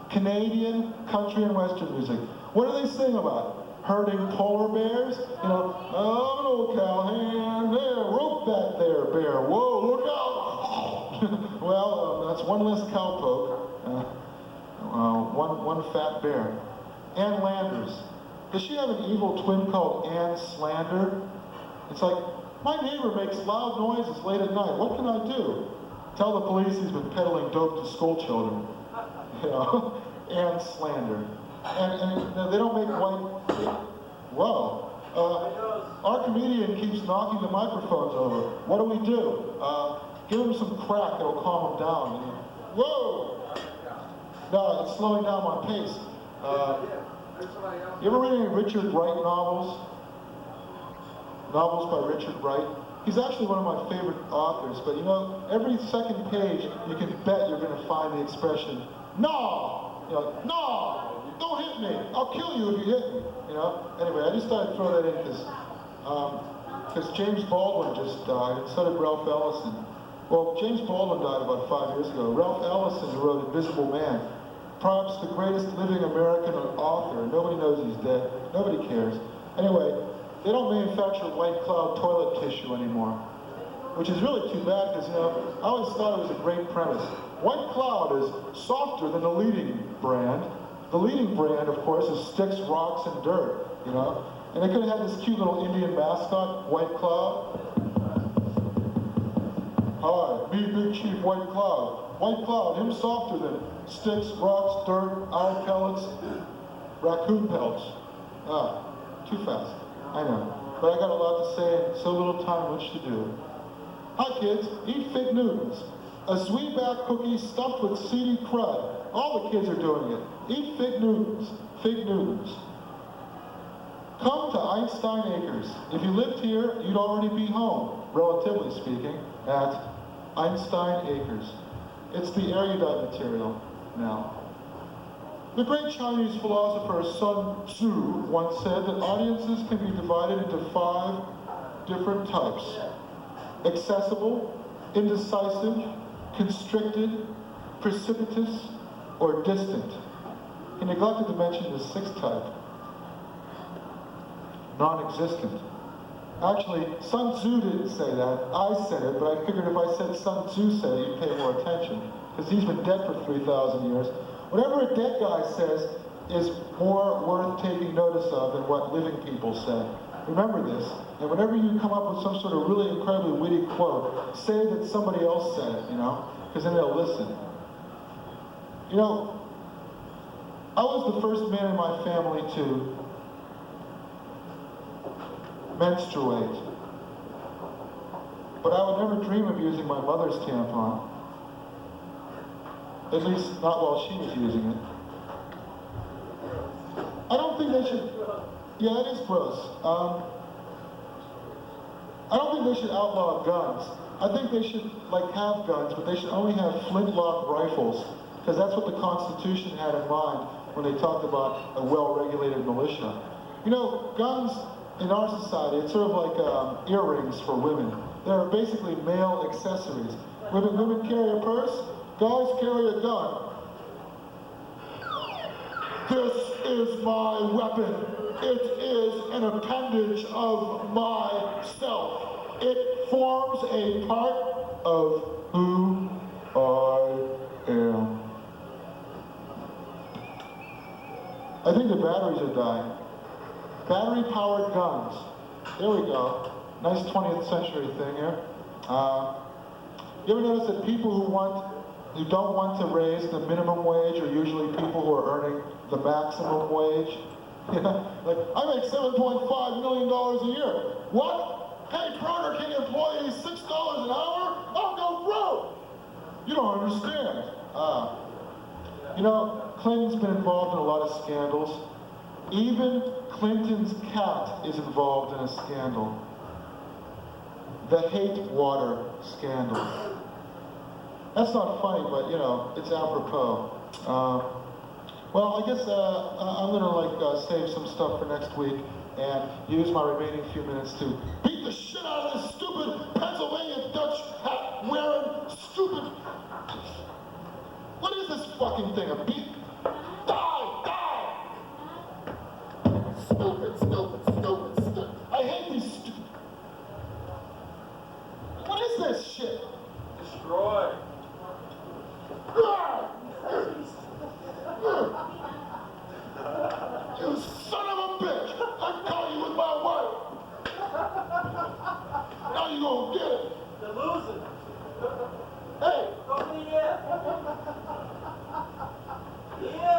Canadian country and Western music. What do they sing about? Herding polar bears? You know, I'm an old cowhand, there, rope that there bear, whoa, look out! Well, that's one less cowpoke, one fat bear. Ann Landers. Does she have an evil twin called Ann Slander? It's like, my neighbor makes loud noises late at night. What can I do? Tell the police he's been peddling dope to school children. You know, and slander. And they don't make white. Whoa. Our comedian keeps knocking the microphones over. What do we do? Give him some crack, it'll calm him down. Whoa! No, it's slowing down my pace. You ever read any Richard Wright novels? Novels by Richard Wright? He's actually one of my favorite authors, but you know, every second page, you can bet you're going to find the expression, no! You know, no! Don't hit me! I'll kill you if you hit me! You know? Anyway, I just thought I'd throw that in because James Baldwin just died, and so did Ralph Ellison. Well, James Baldwin died about 5 years ago. Ralph Ellison, who wrote Invisible Man, perhaps the greatest living American author. Nobody knows he's dead. Nobody cares. Anyway, they don't manufacture White Cloud toilet tissue anymore, which is really too bad because, you know, I always thought it was a great premise. White Cloud is softer than the leading brand. The leading brand, of course, is Sticks, Rocks, and Dirt, you know? And they could have had this cute little Indian mascot, White Cloud. Hi, me, Big Chief White Cloud. White Cloud, him softer than sticks, rocks, dirt, owl pellets, raccoon pelts. Ah, too fast. I know. But I got a lot to say and so little time which to do. Hi kids, eat Fig Newtons. A sweetback cookie stuffed with seedy crud. All the kids are doing it. Eat Fig Newtons. Fig Newtons. come to Einstein Acres. If you lived here, you'd already be home, relatively speaking, at Einstein Acres. It's the erudite material now. The great Chinese philosopher Sun Tzu once said that audiences can be divided into 5 different types: accessible, indecisive, constricted, precipitous, or distant. He neglected to mention the 6th type: non-existent. Actually, Sun Tzu didn't say that. I said it, but I figured if I said Sun Tzu said it, you'd pay more attention, because he's been dead for 3,000 years. Whatever a dead guy says is more worth taking notice of than what living people say. Remember this, and whenever you come up with some sort of really incredibly witty quote, say that somebody else said it, because then they'll listen. I was the first man in my family to menstruate, but I would never dream of using my mother's tampon. At least not while she was using it. I don't think they should, yeah, it is gross. I don't think they should outlaw guns. I think they should have guns, but they should only have flintlock rifles, because that's what the Constitution had in mind when they talked about a well-regulated militia. Guns in our society, it's sort of like earrings for women. They're basically male accessories. Women carry a purse, guys carry a gun. This is my weapon. It is an appendage of myself. It forms a part of who I am. I think the batteries are dying. Battery-powered guns. There we go. Nice 20th century thing here. You ever notice that people who don't want to raise the minimum wage are usually people who are earning the maximum wage? I make $7.5 million a year. What? Hey, Burger King employees $6 an hour? I'll go broke. You don't understand. Clinton's been involved in a lot of scandals. Even Clinton's cat is involved in a scandal. The hate water scandal. That's not funny, but it's apropos. Well, I guess I'm gonna save some stuff for next week and use my remaining few minutes to beat the shit out of this stupid Pennsylvania Dutch hat wearing stupid. What is this fucking thing? A beat? Die! Stupid. I hate these stupid. What is this shit? Destroy. You son of a bitch! I caught you with my wife! Now you gonna get it! You're losing. Hey! Don't leave it. Yeah.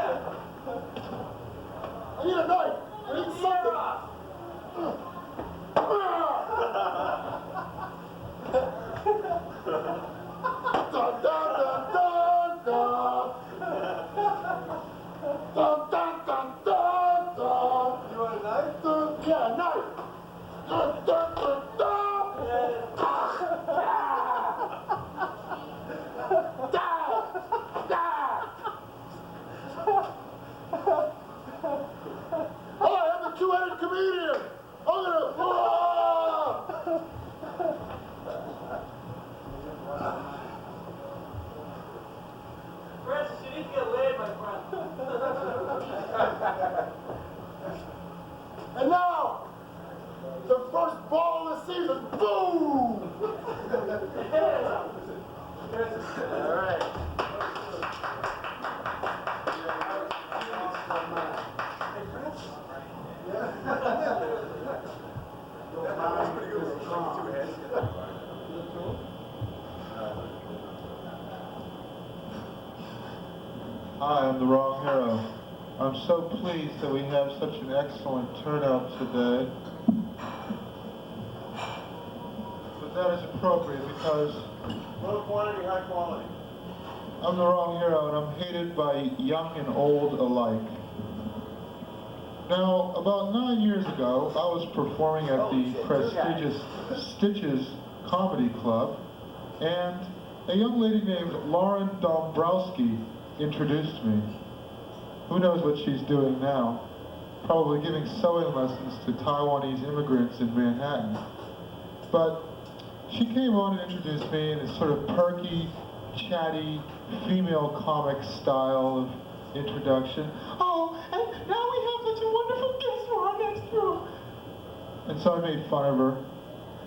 I need a knife! I need something! Dun, dun, dun, dun, dun. Dun, dun, dun, dun, dun. You want a knife? Dun, yeah, a knife! Dun, dun, dun, dun. Oh, I'm a two-headed comedian! I'm gonna... Francis, you need to get laid, my friend. And now, the first ball of the season, boom! All right. I am the wrong hero. I'm so pleased that we have such an excellent turnout today. But that is appropriate because Low quantity, high quality. I'm the wrong hero and I'm hated by young and old alike. Now, about 9 years ago, I was performing at the prestigious Stitches Comedy Club, and a young lady named Lauren Dombrowski introduced me. Who knows what she's doing now? Probably giving sewing lessons to Taiwanese immigrants in Manhattan. But she came on and introduced me in this sort of perky, chatty, female comic style of introduction. Oh, and now we have such a wonderful guest for our next room. And so I made fun of her.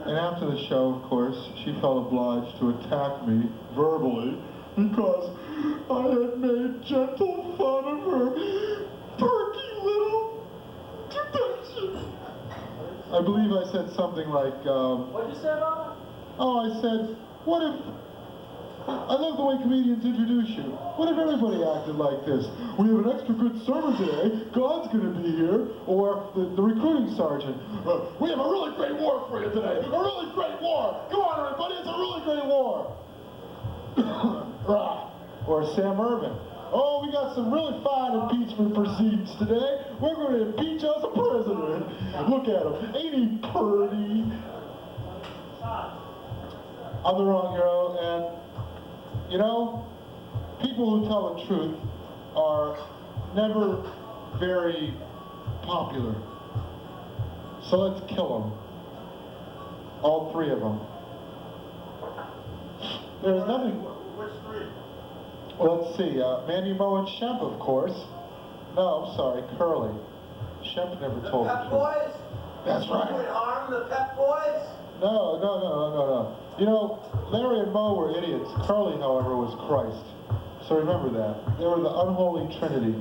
And after the show, of course, she felt obliged to attack me verbally because I had made gentle fun of her perky little introduction. I believe I said something like, What'd you say about it? oh, I said, what if, I love the way comedians introduce you. What if everybody acted like this? We have an extra good sermon today. God's going to be here. Or the recruiting sergeant. We have a really great war for you today. A really great war. Come on, everybody. It's a really great war. Or Sam Irvin. Oh, we got some really fine impeachment proceedings today. We're going to impeach us a president. Look at him. Ain't he pretty? I'm the wrong hero, and you know, people who tell the truth are never very popular. So let's kill them. All three of them. There's nothing. Which three? Well, let's see. Mandy Moe and Shemp, of course. No, I'm sorry, Curly. Shemp never told the Pep truth. Boys? That's You would right. harm the Pep Boys? No. You know, Larry and Moe were idiots. Curly, however, was Christ. So remember that. They were the unholy trinity.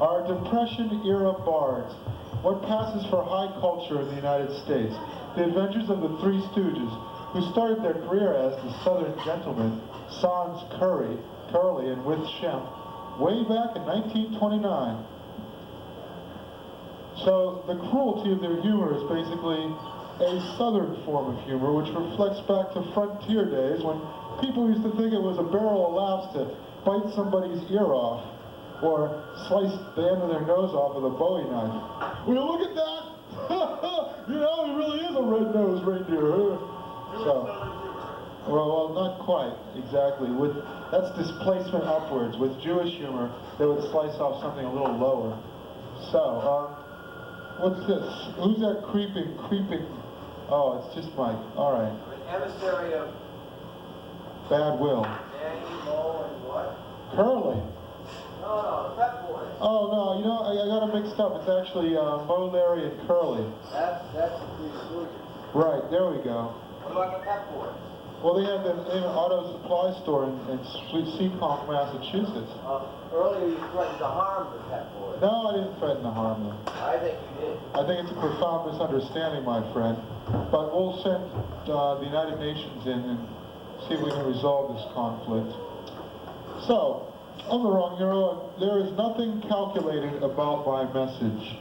Our Depression-era bards. What passes for high culture in the United States? The adventures of the Three Stooges, who started their career as the Southern Gentlemen, sans Curly, and with Shemp, way back in 1929. So the cruelty of their humor is basically a Southern form of humor, which reflects back to frontier days when people used to think it was a barrel of laughs to bite somebody's ear off or slice the end of their nose off with a Bowie knife. Will you look at that? You know, he really is a red-nosed reindeer. So, well, not quite exactly. That's displacement upwards. With Jewish humor, they would slice off something a little lower. So, what's this? Who's that creeping? Oh, it's just Mike. All right. An emissary of Bad will. Mandy, Moe, and what? Curly. No, the Pep Boys. Oh, no, you know, I got it mixed up. It's actually Moe, Larry, and Curly. That's the Three Stooges. Right, there we go. What about the Pep Boys? Well, they had an auto supply store in Seekonk, Massachusetts. Earlier you threatened to harm the Pep Boys. No, I didn't threaten to harm them. I think you did. I think it's a profound misunderstanding, my friend. But we'll send the United Nations in and see if we can resolve this conflict. So, I'm the wrong hero, and there is nothing calculated about my message.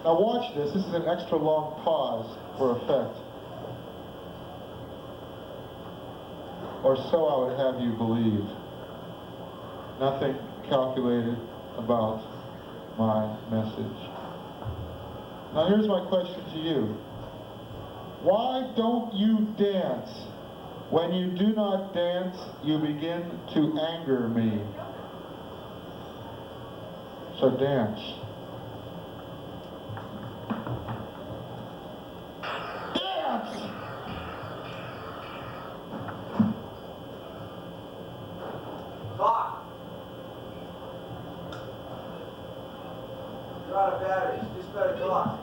Now watch this. This is an extra long pause for effect. Or so I would have you believe. Nothing calculated about my message. Now here's my question to you. Why don't you dance? When you do not dance, you begin to anger me. So dance. Dance! Talk. You're out of batteries. You just better talk.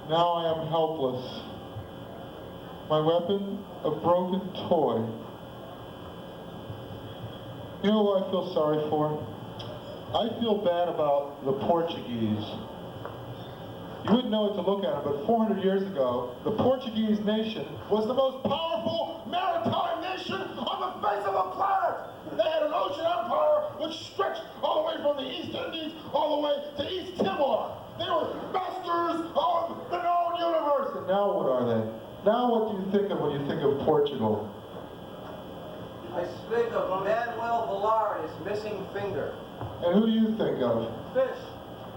Now I am helpless. My weapon, a broken toy. You know who I feel sorry for? I feel bad about the Portuguese. You wouldn't know it to look at it, but 400 years ago, the Portuguese nation was the most powerful maritime nation on the face of the planet. They had an ocean empire which stretched all the way from the East Indies all the way to East Timor. They were masters of the known universe. And now what are they? Now what do you think of when you think of Portugal? I speak of Manuel Villar and his missing finger. And who do you think of? Fish.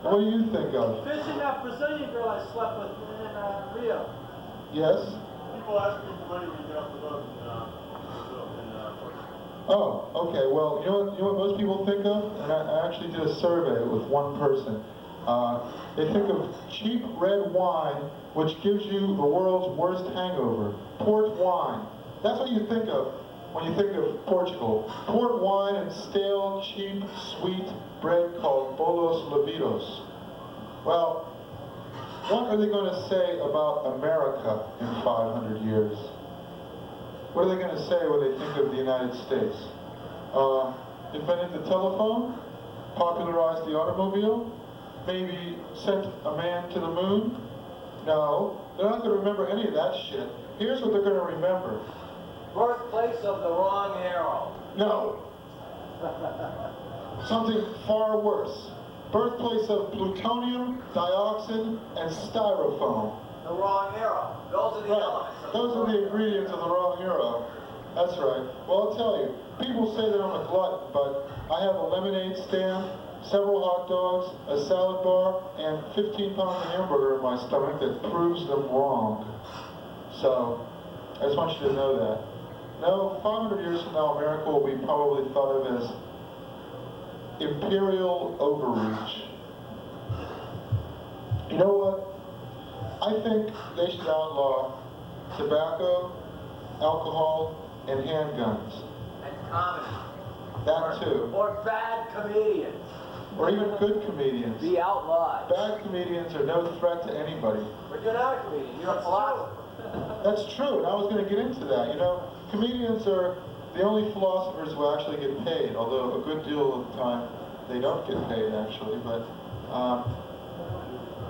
What do you think of? Fish and that Brazilian girl I slept with in Rio. Yes? People ask me for money when you get off the boat in Portugal. Oh, okay. Well, you know what most people think of? And I actually did a survey with one person. They think of cheap red wine, which gives you the world's worst hangover. Port wine. That's what you think of when you think of Portugal. Port wine and stale, cheap, sweet bread called bolos levidos. Well, what are they going to say about America in 500 years? What are they going to say when they think of the United States? Invented the telephone? Popularized the automobile? Maybe sent a man to the moon? No, they're not going to remember any of that shit. Here's what they're going to remember. Birthplace of the wrong arrow. No. Something far worse. Birthplace of plutonium, dioxin, and styrofoam. The wrong arrow. Those are the elements. Those are the ingredients of the wrong arrow. That's right. Well, I'll tell you, people say that I'm a glutton, but I have a lemonade stand, several hot dogs, a salad bar, and 15 pounds of hamburger in my stomach that proves them wrong. So, I just want you to know that. No, 500 years from now, America will be probably thought of as imperial overreach. You know what? I think they should outlaw tobacco, alcohol, and handguns. And comedy. That too. Or bad comedians. Or even good comedians. Be outlawed. Bad comedians are no threat to anybody. But you're not a comedian. You're a philosopher. That's true, and I was going to get into that. You know, comedians are the only philosophers who actually get paid, although a good deal of the time they don't get paid, actually. But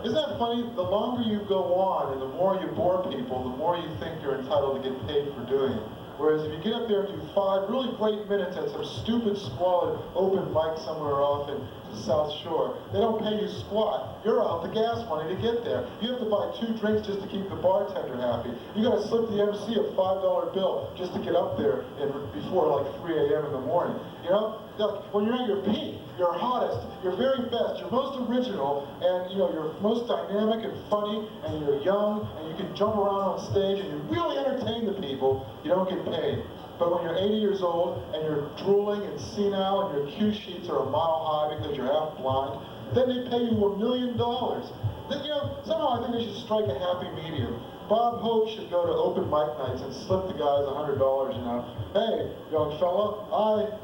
isn't that funny? The longer you go on and the more you bore people, the more you think you're entitled to get paid for doing it. Whereas if you get up there and do 5 really great minutes at some stupid, squalid open mic somewhere off in the South Shore, they don't pay you squat. You're out the gas money to get there. You have to buy 2 drinks just to keep the bartender happy. You got to slip the MC a $5 bill just to get up there before like 3 a.m. in the morning. You know, when you're at your peak, your hottest, your very best, your most original, and you know, you're most dynamic and funny, and you're young, and you can jump around on stage, and you really entertain the people, you don't get paid. But when you're 80 years old, and you're drooling and senile, and your cue sheets are a mile high because you're half blind, then they pay you $1 million. Then, you know, somehow I think they should strike a happy medium. Bob Hope should go to open mic nights and slip the guys $100, you know. Hey, young fella, I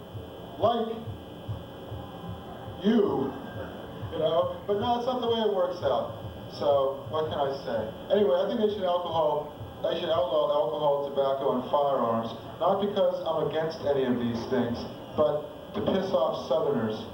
like you know, but no, it's not the way it works out. So, what can I say? Anyway, I think they should outlaw alcohol, tobacco, and firearms, not because I'm against any of these things, but to piss off Southerners.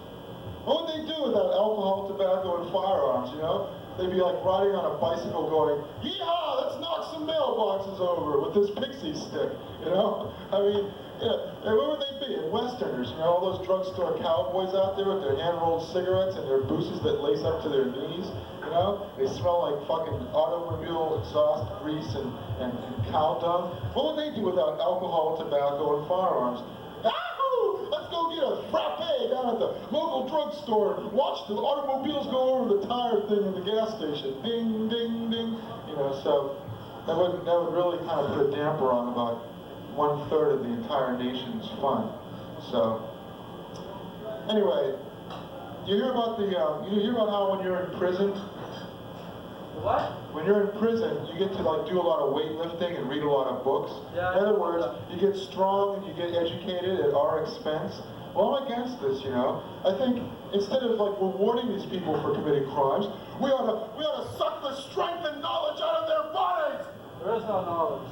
What would they do without alcohol, tobacco, and firearms, you know? They'd be like riding on a bicycle going, yeehaw, let's knock some mailboxes over with this pixie stick, you know? I mean, yeah, where would they be? Westerners, you know, all those drugstore cowboys out there with their hand-rolled cigarettes and their booses that lace up to their knees, you know? They smell like fucking automobile exhaust grease and cow dung. What would they do without alcohol, tobacco, and firearms? Ahoo! Let's go get a frappe down at the local drugstore and watch the automobiles go over the tire thing in the gas station. Ding, ding, ding. You know, so that would really kind of put a damper on about 1/3 of the entire nation's fun. So, anyway, you hear about how when you're in prison, What? when you're in prison, you get to like do a lot of weightlifting and read a lot of books. Yeah, In other words, you get strong and you get educated at our expense. Well, I'm against this, you know. I think instead of like rewarding these people for committing crimes, we ought to suck the strength and knowledge out of their bodies. There is no knowledge.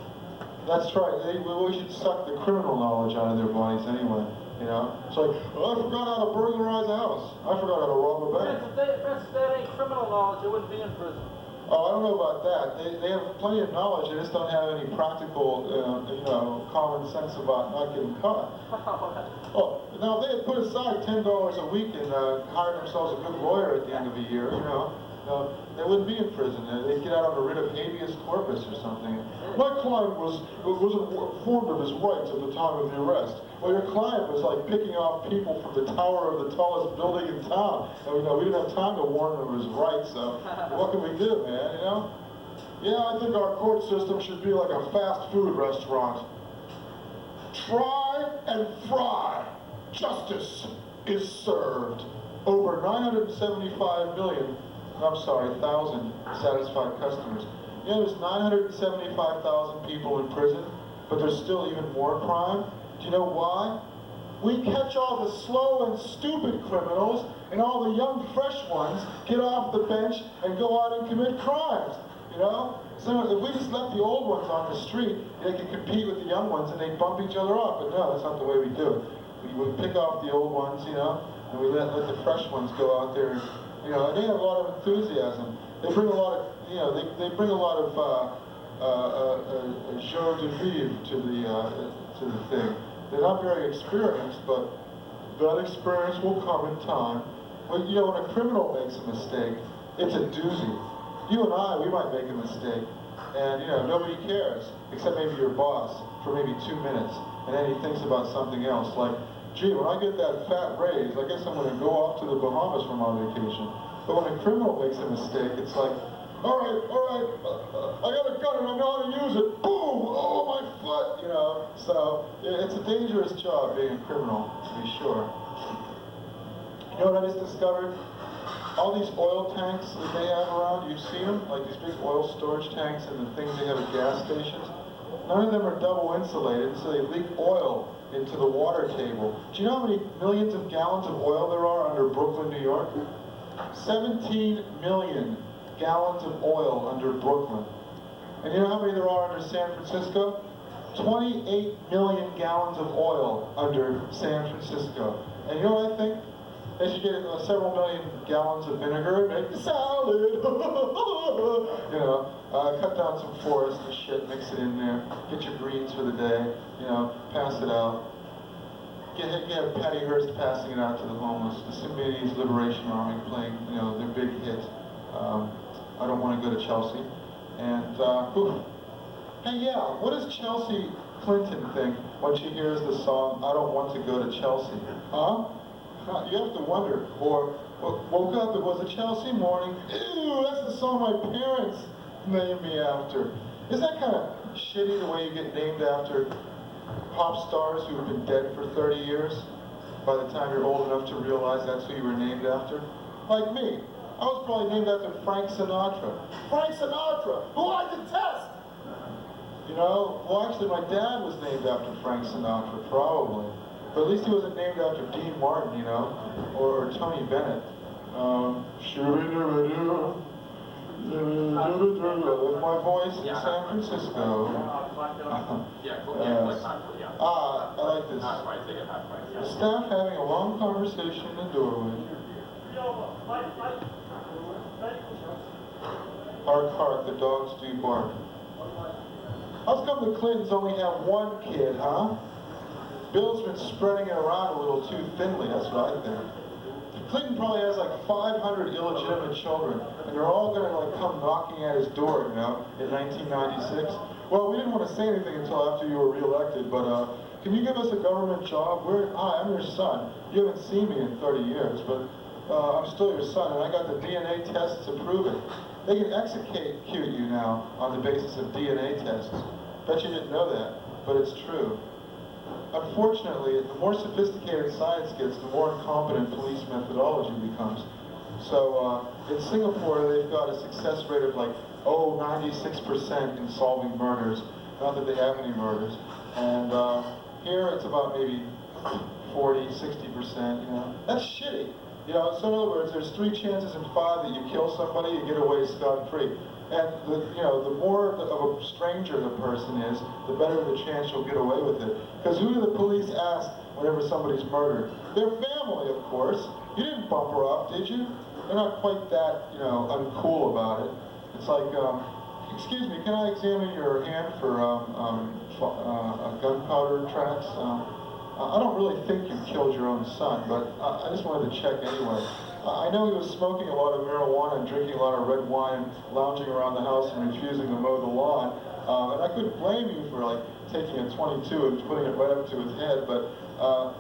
That's right. We should suck the criminal knowledge out of their bodies anyway. You know, it's like, oh, I forgot how to burglarize a house. I forgot how to rob a bank. If that ain't criminal knowledge, you wouldn't be in prison. Oh, I don't know about that. They have plenty of knowledge, they just don't have any practical, common sense about not getting caught. Oh, now if they had put aside $10 a week and hired themselves a good lawyer at the end of the year, they wouldn't be in prison. They'd get out on a writ of habeas corpus or something. My client wasn't informed of his rights at the time of the arrest. Well, your client was like picking off people from the tower of the tallest building in town. And, we didn't have time to warn him of his rights, so what can we do, man, Yeah, I think our court system should be like a fast food restaurant. Try and fry. Justice is served. Over 1,000 satisfied customers. There's 975,000 people in prison, but there's still even more crime. Do you know why? We catch all the slow and stupid criminals, and all the young, fresh ones get off the bench and go out and commit crimes, So if we just let the old ones on the street, they can compete with the young ones and they bump each other up. But no, that's not the way we do it. We pick off the old ones, and we let the fresh ones go out there. And they have a lot of enthusiasm. They bring a lot of, they bring a lot of joie de vivre to the thing. They're not very experienced, but that experience will come in time. When a criminal makes a mistake, it's a doozy. You and I, we might make a mistake, and nobody cares, except maybe your boss for maybe 2 minutes, and then he thinks about something else, like, gee, when I get that fat raise, I guess I'm going to go off to the Bahamas for my vacation. But when a criminal makes a mistake, it's like, all right, I got a gun and I know how to use it. Boom! Oh, my foot! So it's a dangerous job being a criminal, to be sure. You know what I just discovered? All these oil tanks that they have around, you've seen them? Like these big oil storage tanks and the things they have at gas stations? None of them are double insulated, so they leak oil into the water table. Do you know how many millions of gallons of oil there are under Brooklyn, New York? 17 million gallons of oil under Brooklyn. And you know how many there are under San Francisco? 28 million gallons of oil under San Francisco. And you know what I think? They should get several million gallons of vinegar and make a salad. Cut down some forest and shit, mix it in there. Get your greens for the day, pass it out. Get Patty Hearst passing it out to the homeless. The Sudanese Liberation Army playing, their big hit. I don't want to go to Chelsea. And, hey, yeah, what does Chelsea Clinton think when she hears the song, I Don't Want to Go to Chelsea? Huh? You have to wonder. Or, woke up, it was a Chelsea morning. Ew, that's the song my parents named me after. Isn't that kind of shitty the way you get named after pop stars who have been dead for 30 years? By the time you're old enough to realize that's who you were named after? Like me. I was probably named after Frank Sinatra. Frank Sinatra, who I detest! Well, actually, my dad was named after Frank Sinatra, probably. But at least he wasn't named after Dean Martin, or Tony Bennett. With my voice in San Francisco. I like this. The staff having a long conversation in the doorway. Hark, hark, the dogs do bark. How's come the Clintons only have one kid, huh? Bill's been spreading it around a little too thinly, that's what I think. Clinton probably has like 500 illegitimate children, and they're all going to come knocking at his door, in 1996. Well, we didn't want to say anything until after you were reelected, but can you give us a government job? Hi, I'm your son. You haven't seen me in 30 years, but I'm still your son, and I got the DNA tests to prove it. They can execute you now on the basis of DNA tests. Bet you didn't know that, but it's true. Unfortunately, the more sophisticated science gets, the more incompetent police methodology becomes. So in Singapore, they've got a success rate of 96% in solving murders. Not that they have any murders. And here it's about maybe 40, 60%. That's shitty. So in other words, there's 3 chances in 5 that you kill somebody, you get away scot-free. And the more of a stranger the person is, the better the chance you'll get away with it. Because who do the police ask whenever somebody's murdered? Their family, of course. You didn't bump her off, did you? They're not quite that, uncool about it. It's like, excuse me, can I examine your hand for gunpowder tracks? I don't really think you killed your own son, but I just wanted to check anyway. I know he was smoking a lot of marijuana and drinking a lot of red wine, lounging around the house and refusing to mow the lawn. And I couldn't blame you for like taking a 22 and putting it right up to his head, but I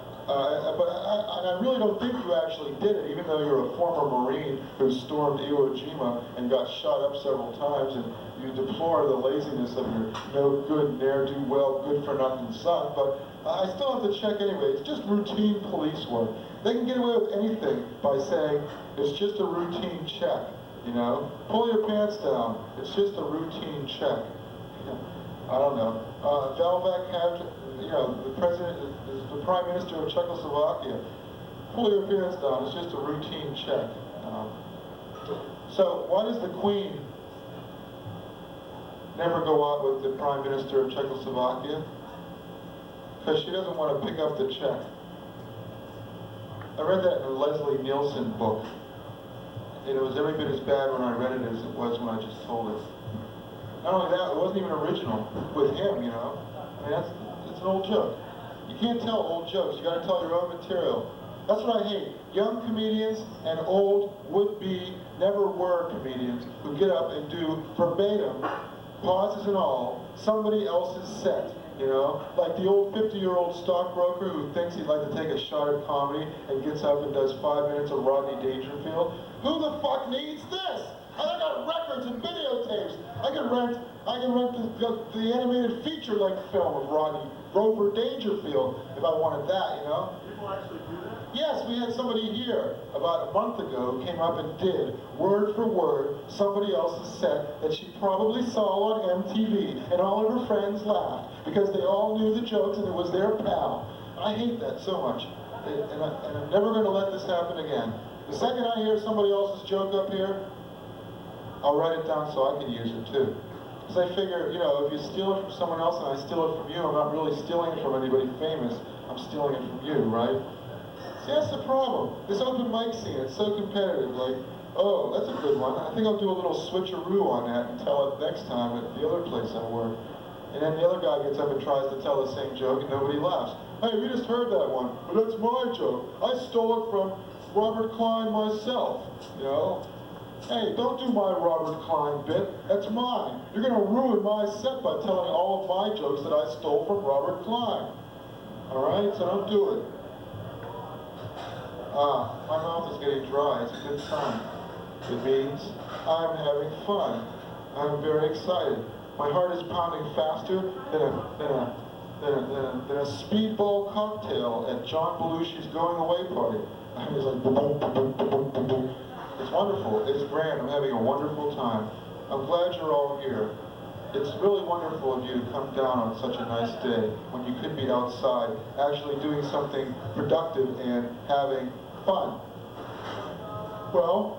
really don't think you actually did it, even though you're a former Marine who stormed Iwo Jima and got shot up several times, and you deplore the laziness of your no good, ne'er-do-well, good-for-nothing son, but I still have to check anyway. It's just routine police work. They can get away with anything by saying, it's just a routine check, you know? Pull your pants down. It's just a routine check. I don't know. Valvac had, you know, the president is the prime minister of Czechoslovakia. Pull your pants down. It's just a routine check. So why does the Queen never go out with the prime minister of Czechoslovakia? Because she doesn't want to pick up the check. I read that in a Leslie Nielsen book. And it was every bit as bad when I read it as it was when I just told it. Not only that, it wasn't even original with him, you know. I mean, it's an old joke. You can't tell old jokes. You got to tell your own material. That's what I hate. Young comedians and old would-be, never-were comedians who get up and do verbatim, pauses and all, somebody else's set. You know, like the old 50-year-old stockbroker who thinks he'd like to take a shot at comedy and gets up and does 5 minutes of Rodney Dangerfield. Who the fuck needs this? I got records and videotapes. I can rent the animated feature-length film of Rodney Rover Dangerfield if I wanted that, you know? People actually do that? Yes, we had somebody here about a month ago who came up and did, word for word, somebody else's set that she probably saw on MTV, and all of her friends laughed because they all knew the jokes and it was their pal. I hate that so much, and I'm never going to let this happen again. The second I hear somebody else's joke up here, I'll write it down so I can use it too. Because I figure, you know, if you steal it from someone else and I steal it from you, I'm not really stealing it from anybody famous. I'm stealing it from you, right? See, that's the problem. This open mic scene, it's so competitive. Like, oh, that's a good one. I think I'll do a little switcheroo on that and tell it next time at the other place I work. And then the other guy gets up and tries to tell the same joke and nobody laughs. Hey, we just heard that one, but that's my joke. I stole it from Robert Klein myself, you know? Hey, don't do my Robert Klein bit. That's mine. You're going to ruin my set by telling all of my jokes that I stole from Robert Klein. All right? So don't do it. My mouth is getting dry. It's a good sign. It means I'm having fun. I'm very excited. My heart is pounding faster than a speedball cocktail at John Belushi's going away party. I'm just like, boom, boom, boom, boom, boom, boom. It's wonderful. It's grand. I'm having a wonderful time. I'm glad you're all here. It's really wonderful of you to come down on such a nice day when you could be outside actually doing something productive and having fun. Well,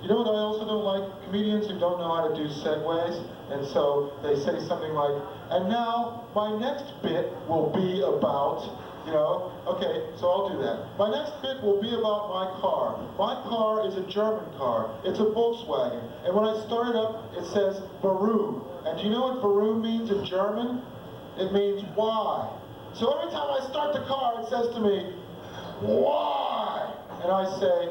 you know what I also don't like? Comedians who don't know how to do segues, and so they say something like, and now my next bit will be about, you know, okay, so I'll do that. My next bit will be about my car. My car is a German car. It's a Volkswagen. And when I start it up, it says Warum. And do you know what Warum means in German? It means why. So every time I start the car, it says to me, why? And I say,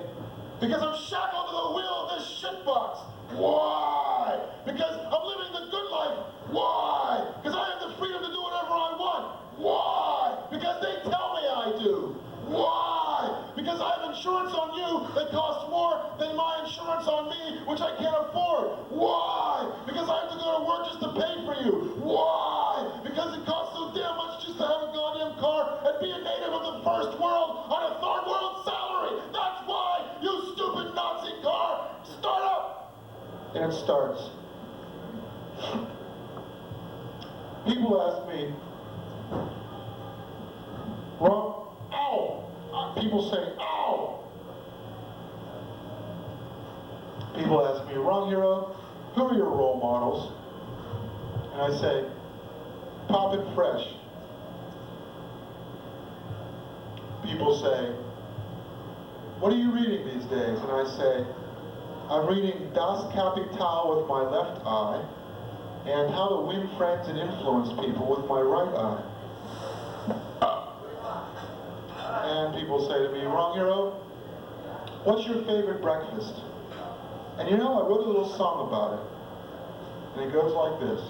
because I'm shackled to the wheel of this shitbox. Why? Because I'm living the good life. Why? Because I have the freedom to do whatever I want. Why? Because they tell me I do. Why? Because I have insurance on you that costs more than my insurance on me, which I can't afford. Why? Because I have to go to work just to pay for you. Why? Because it costs so damn much just to have a goddamn car and be a native of the first world on a third world salary. That's why, you stupid Nazi car. Start up. And it starts. People ask me, well, ow! People say, ow! People ask me, wrong hero, who are your role models? And I say, Pop and Fresh. People say, what are you reading these days? And I say, I'm reading Das Kapital with my left eye, and How to Win Friends and Influence People with my right eye. And people say to me, Wrong Hero, what's your favorite breakfast? And you know, I wrote a little song about it. And it goes like this.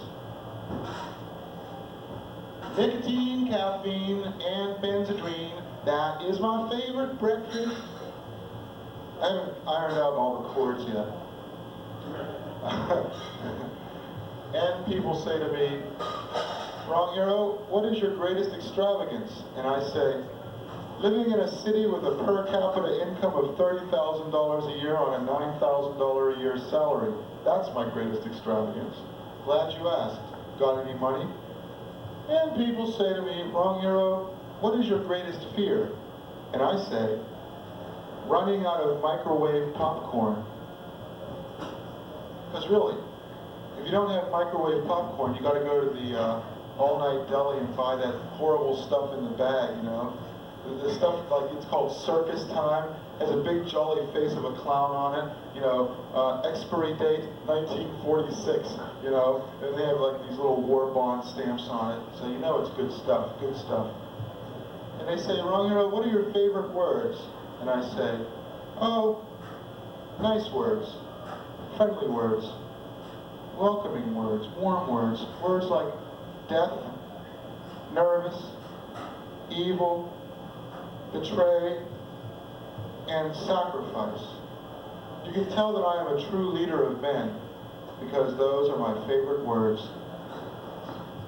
Nicotine, caffeine, and benzodrine, that is my favorite breakfast. I haven't ironed out all the chords yet. And people say to me, Wrong Hero, what is your greatest extravagance? And I say, living in a city with a per capita income of $30,000 a year on a $9,000 a year salary. That's my greatest extravagance. Glad you asked. Got any money? And people say to me, Wrong Hero, what is your greatest fear? And I say, running out of microwave popcorn. Because really, if you don't have microwave popcorn, you got to go to the all-night deli and buy that horrible stuff in the bag, you know? The stuff, like, it's called Circus Time, has a big jolly face of a clown on it, you know, expiry date 1946, you know, and they have like these little war bond stamps on it, so you know it's good stuff, good stuff. And they say, Wrong Hero, what are your favorite words? And I say, oh, nice words, friendly words, welcoming words, warm words, words like death, nervous, evil, betray, and sacrifice. You can tell that I am a true leader of men because those are my favorite words.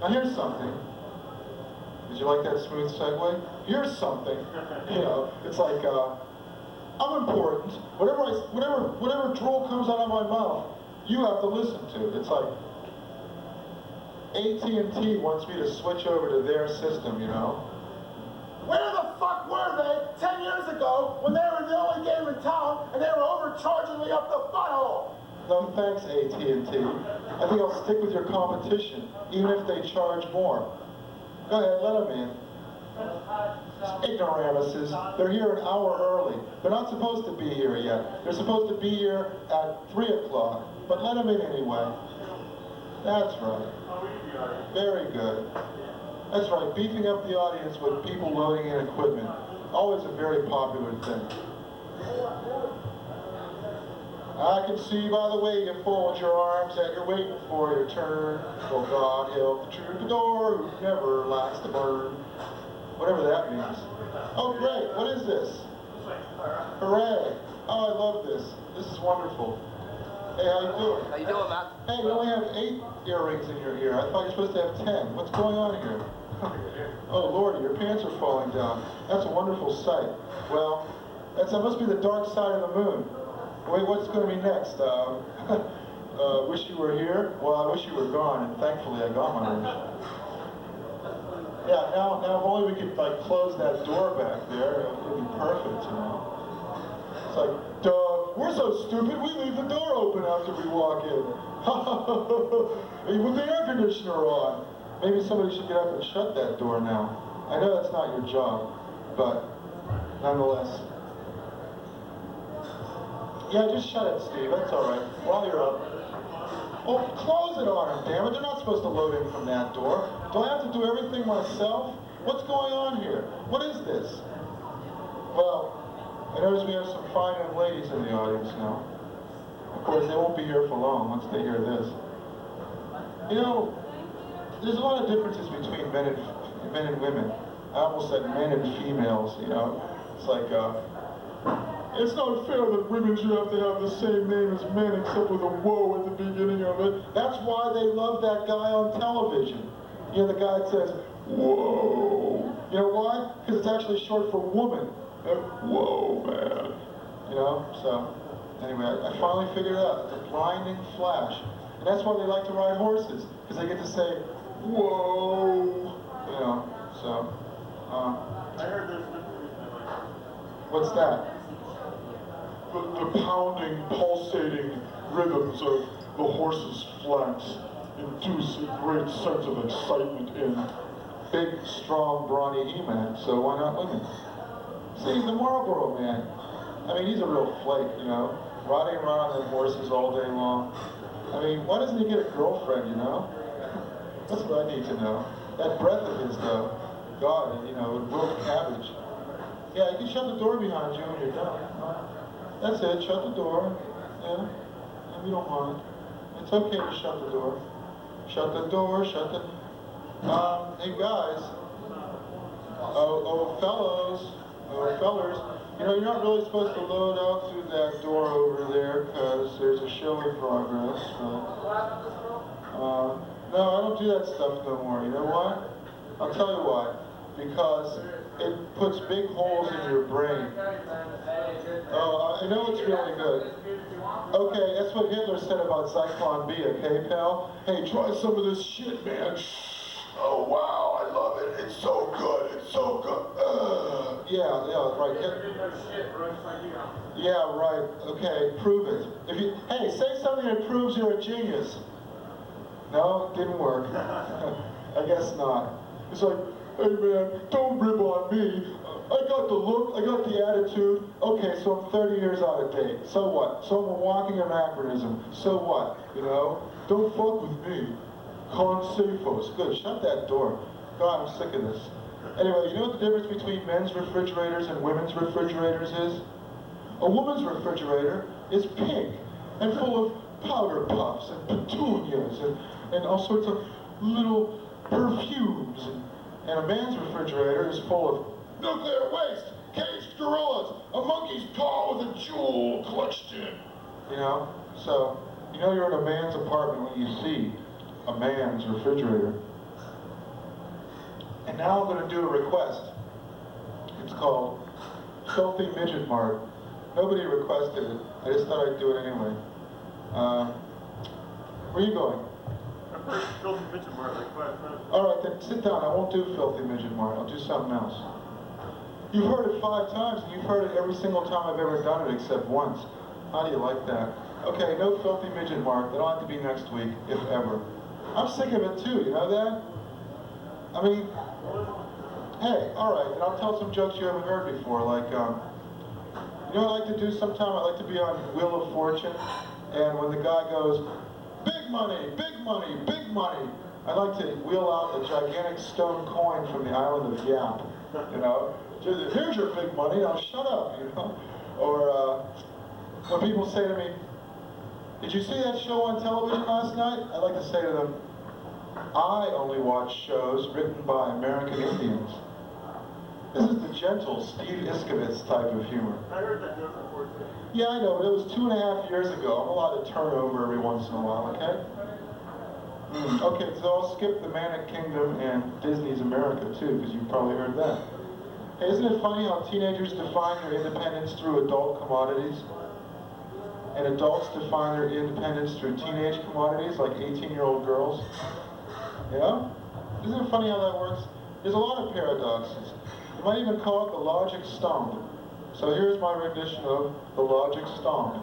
Now here's something. Did you like that smooth segue? Here's something. You know, it's like, I'm important. Whatever drool comes out of my mouth, you have to listen to. It's like, AT&T wants me to switch over to their system, you know? Where the fuck were they 10 years ago when they were the only game in town and they were overcharging me up the butthole? No thanks, AT&T. I think I'll stick with your competition, even if they charge more. Go ahead, let them in. Ignoramuses. They're here an hour early. They're not supposed to be here yet. They're supposed to be here at 3 o'clock, but let them in anyway. That's right. Very good. That's right, beefing up the audience with people loading in equipment. Always a very popular thing. I can see by the way you fold your arms that you're waiting for your turn. Oh God help the troubadour who never likes to burn. Whatever that means. Oh great, what is this? Hooray. Oh, I love this. This is wonderful. Hey, how you doing? How you doing, man? Hey, you only have 8 earrings in your ear. I thought you were supposed to have 10. What's going on here? Oh, Lordy, your pants are falling down. That's a wonderful sight. Well, that must be the dark side of the moon. Wait, what's going to be next? Wish you were here? Well, I wish you were gone, and thankfully I got my wish. Yeah, now if only we could, like, close that door back there, it would be perfect, you know? It's like, duh, we're so stupid, we leave the door open after we walk in. With the air conditioner on. Maybe somebody should get up and shut that door now. I know that's not your job, but nonetheless. Yeah, just shut it, Steve, that's all right, while you're up. Oh, close it on them, damn it, they're not supposed to load in from that door. Do I have to do everything myself? What's going on here? What is this? Well, I notice we have some fine young ladies in the audience now. Of course, they won't be here for long once they hear this. You know, there's a lot of differences between men and women. I almost said men and females, you know. It's like, it's not fair that women should have to have the same name as men except with a woe at the beginning of it. That's why they love that guy on television. You know, the guy that says, whoa. You know why? Because it's actually short for woman. Whoa, man. You know, so, anyway, I finally figured it out. It's a blinding flash. And that's why they like to ride horses, because they get to say, whoa. You know, so, I heard there's what's that? The pounding, pulsating rhythms of the horse's flanks induce a great sense of excitement in big, strong, brawny E-Man, so why not women? See, the Marlboro Man, I mean, he's a real flake, you know. riding around on their horses all day long. I mean, why doesn't he get a girlfriend, you know? That's what I need to know. That breath of his, though, God, you know, would wilt cabbage. Yeah, you can shut the door behind you when you're done. That's it, shut the door. Yeah, if you don't mind. It's okay to shut the door. Shut the door, shut the... hey guys. Oh fellers. You know, you're not really supposed to load out through that door over there because there's a show in progress. No, I don't do that stuff no more. You know why? I'll tell you why. Because it puts big holes in your brain. Oh, I know it's really good. Okay, that's what Hitler said about Zyklon B, okay, pal? Hey, try some of this shit, man. Oh, wow, I love it. It's so good. It's so good. Yeah, right. Yeah, right. Okay, prove it. Hey, say something that proves you're a genius. No, didn't work. I guess not. It's like, hey man, don't rib on me. I got the look, I got the attitude. Okay, so I'm 30 years out of date. So what? So I'm a walking anachronism. So what? You know? Don't fuck with me. Consafos. Good, shut that door. God, I'm sick of this. Anyway, you know what the difference between men's refrigerators and women's refrigerators is? A woman's refrigerator is pink and full of powder puffs and petunias and all sorts of little perfumes. And a man's refrigerator is full of nuclear waste, caged gorillas, a monkey's paw with a jewel clutched in. You know? So, you know you're in a man's apartment when you see a man's refrigerator. And now I'm going to do a request. It's called Filthy Midget Mart. Nobody requested it. I just thought I'd do it anyway. Where are you going? I've heard Filthy Midget Mart like 5 times. Alright, then sit down. I won't do Filthy Midget Mart. I'll do something else. You've heard it 5 times, and you've heard it every single time I've ever done it except once. How do you like that? Okay, no Filthy Midget Mart. That'll have to be next week, if ever. I'm sick of it too, you know that? I mean, hey, alright, and I'll tell some jokes you haven't heard before, like, you know what I like to do sometime? I like to be on Wheel of Fortune, and when the guy goes, big money, big money, big money, I like to wheel out a gigantic stone coin from the island of Yap, you know? Here's your big money, now shut up, you know? Or when people say to me, did you see that show on television last night? I like to say to them, I only watch shows written by American Indians. This is the gentle Steve Iskovitz type of humor. I heard that joke before too. Yeah, I know, but it was 2.5 years ago. I'm allowed to turn over every once in a while, okay? Okay, so I'll skip the Manic Kingdom and Disney's America too, because you've probably heard that. Hey, isn't it funny how teenagers define their independence through adult commodities? And adults define their independence through teenage commodities, like 18-year-old girls? Yeah? Isn't it funny how that works? There's a lot of paradoxes. You might even call it the logic stomp. So here's my rendition of the logic stomp.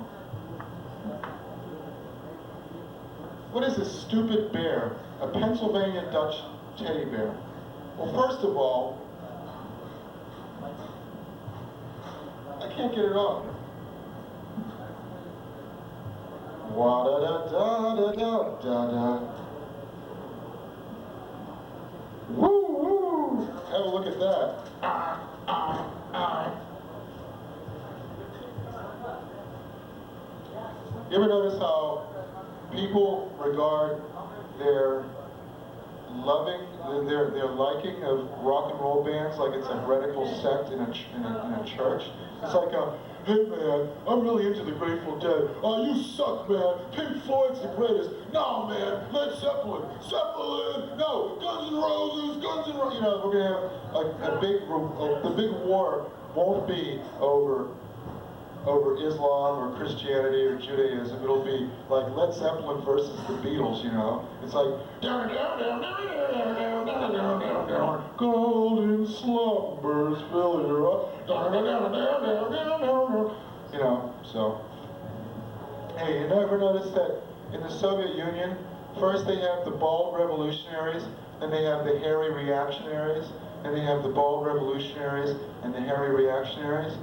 What is this stupid bear? A Pennsylvania Dutch teddy bear. Well, first of all, I can't get it off. Wa-da-da-da-da-da-da-da. Woo, woo! Have a look at that. You ever notice how people regard their liking of rock and roll bands like it's a heretical sect in a church? It's like hey man, I'm really into the Grateful Dead. Oh, you suck, man. Pink Floyd's the greatest. No, man, Led Zeppelin. No, Guns N' Roses, you know, we're gonna have the big war won't be over Islam or Christianity or Judaism. It'll be like Led Zeppelin versus the Beatles, you know. It's like golden slumbers fill your up. You know, so. Hey, you never noticed that in the Soviet Union, first they have the bald revolutionaries, then they have the hairy reactionaries, then they have the bald revolutionaries and the hairy reactionaries.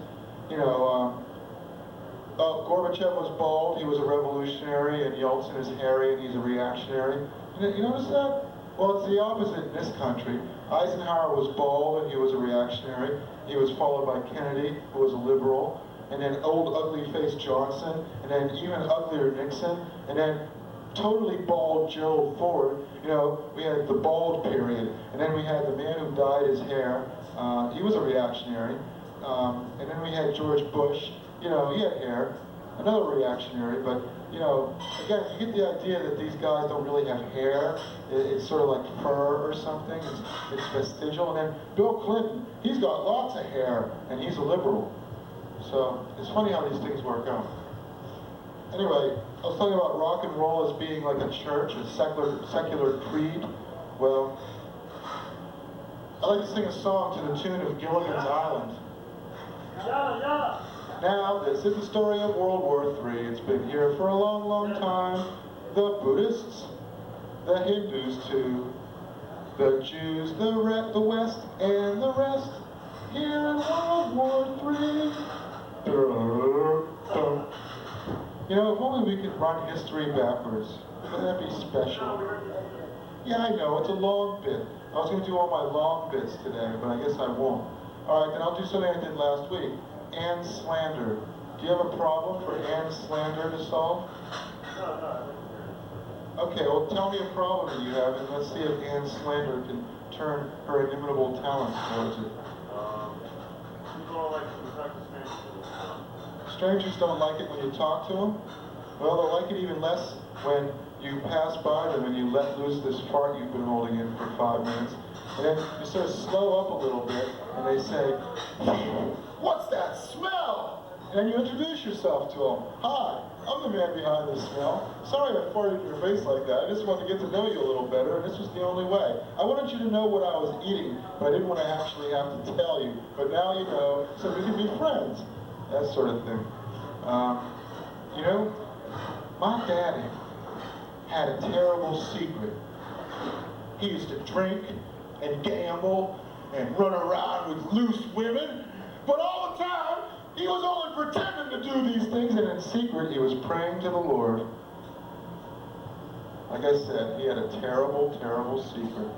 You know, Gorbachev was bald, he was a revolutionary, and Yeltsin is hairy, and he's a reactionary. You notice that? Well, it's the opposite in this country. Eisenhower was bald, and he was a reactionary. He was followed by Kennedy, who was a liberal, and then old ugly-faced Johnson, and then even uglier Nixon, and then totally bald Gerald Ford. You know, we had the bald period, and then we had the man who dyed his hair. He was a reactionary. And then we had George Bush. You know, he had hair, another reactionary, but, you know, again, you get the idea that these guys don't really have hair. It's sort of like fur or something. It's vestigial. And then Bill Clinton, he's got lots of hair, and he's a liberal. So it's funny how these things work out. Anyway, I was talking about rock and roll as being like a church, a secular creed. Well, I like to sing a song to the tune of Gilligan's Island. Now, this is the story of World War III. It's been here for a long, long time. The Buddhists, the Hindus too, the Jews, the West, and the rest. Here in World War III. You know, if only we could run history backwards. Wouldn't that be special? Yeah, I know, it's a long bit. I was going to do all my long bits today, but I guess I won't. All right, then I'll do something I did last week. Anne slander. Do you have a problem for Anne slander to solve? Okay, well tell me a problem that you have, and let's see if Anne slander can turn her inimitable talents towards it. People don't like to talk to strangers. Strangers don't like it when you talk to them? Well, they'll like it even less when you pass by them and you let loose this fart you've been holding in for 5 minutes. And then you sort of slow up a little bit, and they say, "What's that smell?" And you introduce yourself to them. "Hi, I'm the man behind this smell. Sorry I farted in your face like that. I just wanted to get to know you a little better, and this was the only way. I wanted you to know what I was eating, but I didn't want to actually have to tell you. But now you know, so we can be friends." That sort of thing. You know, my daddy had a terrible secret. He used to drink and gamble and run around with loose women, but all the time, he was only pretending to do these things, and in secret, he was praying to the Lord. Like I said, he had a terrible, terrible secret.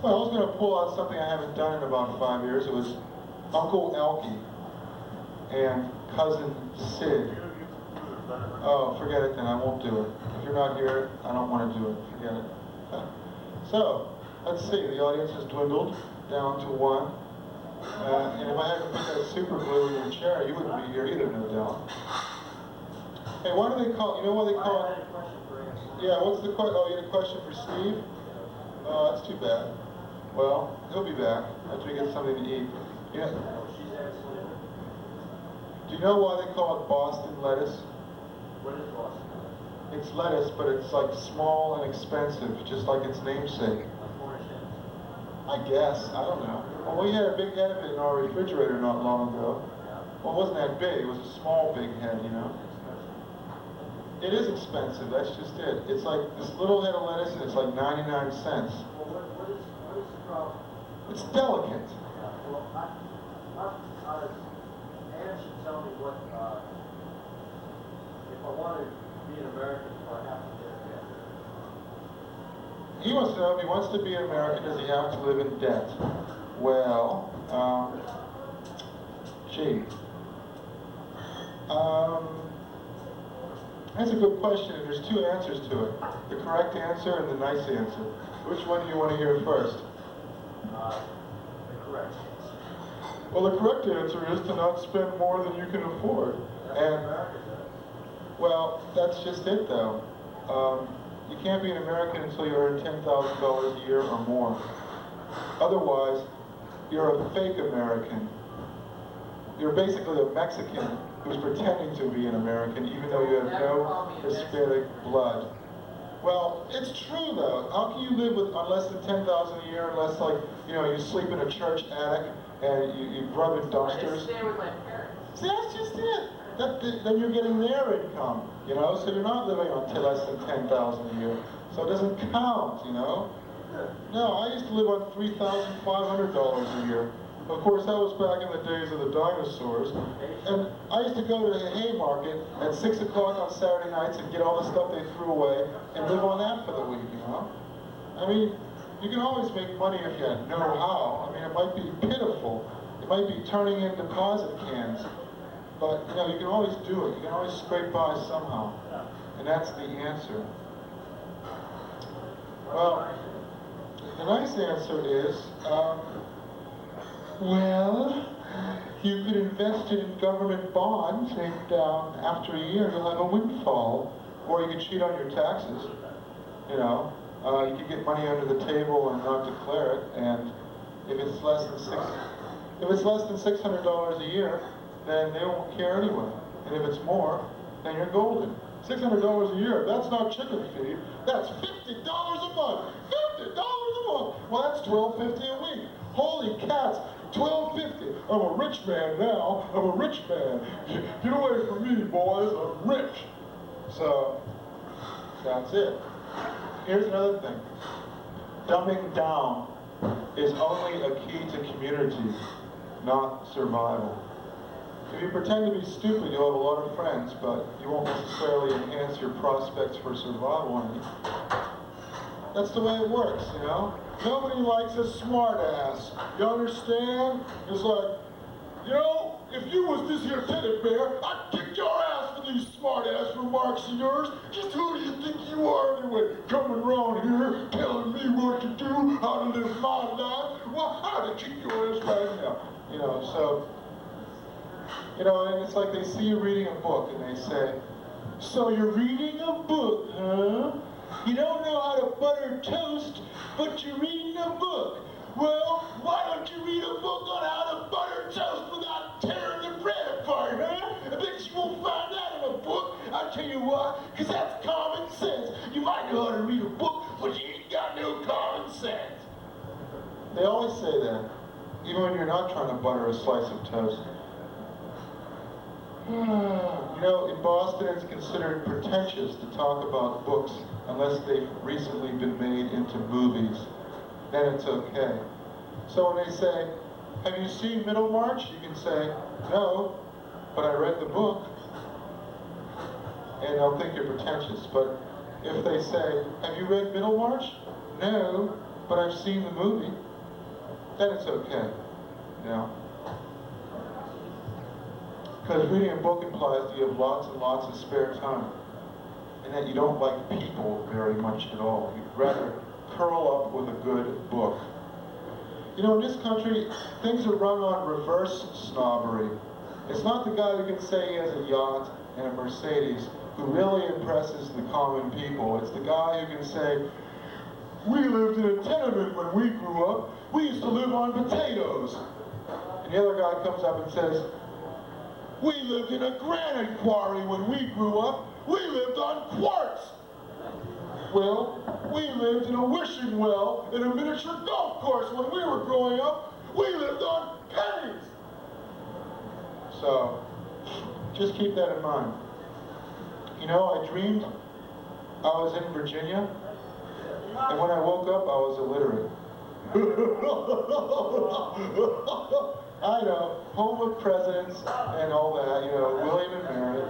Well, I was going to pull out something I haven't done in about 5 years. It was Uncle Elkie and Cousin Sid. Oh, forget it then, I won't do it. If you're not here, I don't want to do it. Forget it. So, let's see, the audience has dwindled down to 1. And if I hadn't put that super glue in your chair, you wouldn't be here either, no doubt. Hey, why do they call, you know why they call it? Yeah, what's the question? Oh, you had a question for Steve? Oh, that's too bad. Well, he'll be back after he gets something to eat. Yeah. Do you know why they call it Boston lettuce? What is Boston? It's lettuce, but it's like small and expensive, just like its namesake. I guess, I don't know. Well, we had a big head of it in our refrigerator not long ago. Well, it wasn't that big, it was a small big head, you know. It is expensive, that's just it. It's like this little head of lettuce and it's like 99 cents. Well, what is the problem? It's delicate. Well, Ann should tell me what, if I want to be an American, do I have to get a debt? He wants to know if he wants to be an American, does he have to live in debt? Well, gee. That's a good question, and there's 2 answers to it. The correct answer and the nice answer. Which one do you want to hear first? The correct answer. Well, the correct answer is to not spend more than you can afford. And, well, that's just it, though. You can't be an American until you earn $10,000 a year or more. Otherwise, you're a fake American. You're basically a Mexican who's pretending to be an American, even though you have no Hispanic blood. Well, it's true though. How can you live with on less than $10,000 a year unless, like, you know, you sleep in a church attic and you rub in dumpsters? I stay with my parents. See, that's just it. Then you're getting their income, you know, so you're not living on less than $10,000 a year. So it doesn't count, you know. No, I used to live on $3,500 a year. Of course, that was back in the days of the dinosaurs. And I used to go to the Haymarket at 6 o'clock on Saturday nights and get all the stuff they threw away and live on that for the week, you know? I mean, you can always make money if you know how. I mean, it might be pitiful. It might be turning in deposit cans. But, you know, you can always do it. You can always scrape by somehow. And that's the answer. Well, the nice answer is, well, you could invest in government bonds and after a year you'll have a windfall. Or you could cheat on your taxes, you know. You could get money under the table and not declare it, and if it's less than $600 a year, then they won't care anyway. And if it's more, then you're golden. $600 a year, that's not chicken feed. That's $50 a month. $50 a month. Well, that's $12.50 a week. Holy cats, $12.50. I'm a rich man now. I'm a rich man. Get away from me, boys. I'm rich. So, that's it. Here's another thing. Dumbing down is only a key to community, not survival. If you pretend to be stupid, you'll have a lot of friends, but you won't necessarily enhance your prospects for survival any. That's the way it works, you know? Nobody likes a smart ass. You understand? It's like, you know, if you was this here teddy bear, I'd kick your ass for these smart ass remarks of yours. Just who do you think you are anyway? Coming around here, telling me what to do, how to live my life. Well, I'd kick your ass right now. You know, so, you know, and it's like they see you reading a book and they say, so you're reading a book, huh? You don't know how to butter toast, but you're reading a book. Well, why don't you read a book on how to butter toast without tearing the bread apart, huh? I bet you won't find that in a book. I'll tell you why, because that's common sense. You might know how to read a book, but you ain't got no common sense. They always say that, even when you're not trying to butter a slice of toast. You know, in Boston it's considered pretentious to talk about books unless they've recently been made into movies. Then it's okay. So when they say, have you seen Middlemarch? You can say, no, but I read the book. And they'll think you're pretentious. But if they say, have you read Middlemarch? No, but I've seen the movie. Then it's okay, you know. Because reading a book implies that you have lots and lots of spare time. And that you don't like people very much at all. You'd rather curl up with a good book. You know, in this country, things are run on reverse snobbery. It's not the guy who can say he has a yacht and a Mercedes who really impresses the common people. It's the guy who can say, we lived in a tenement when we grew up. We used to live on potatoes. And the other guy comes up and says, we lived in a granite quarry when we grew up. We lived on quartz. Well, we lived in a wishing well in a miniature golf course when we were growing up. We lived on pennies. So, just keep that in mind. You know, I dreamed I was in Virginia, and when I woke up, I was illiterate. I know, home of presidents and all that, you know, William and Mary.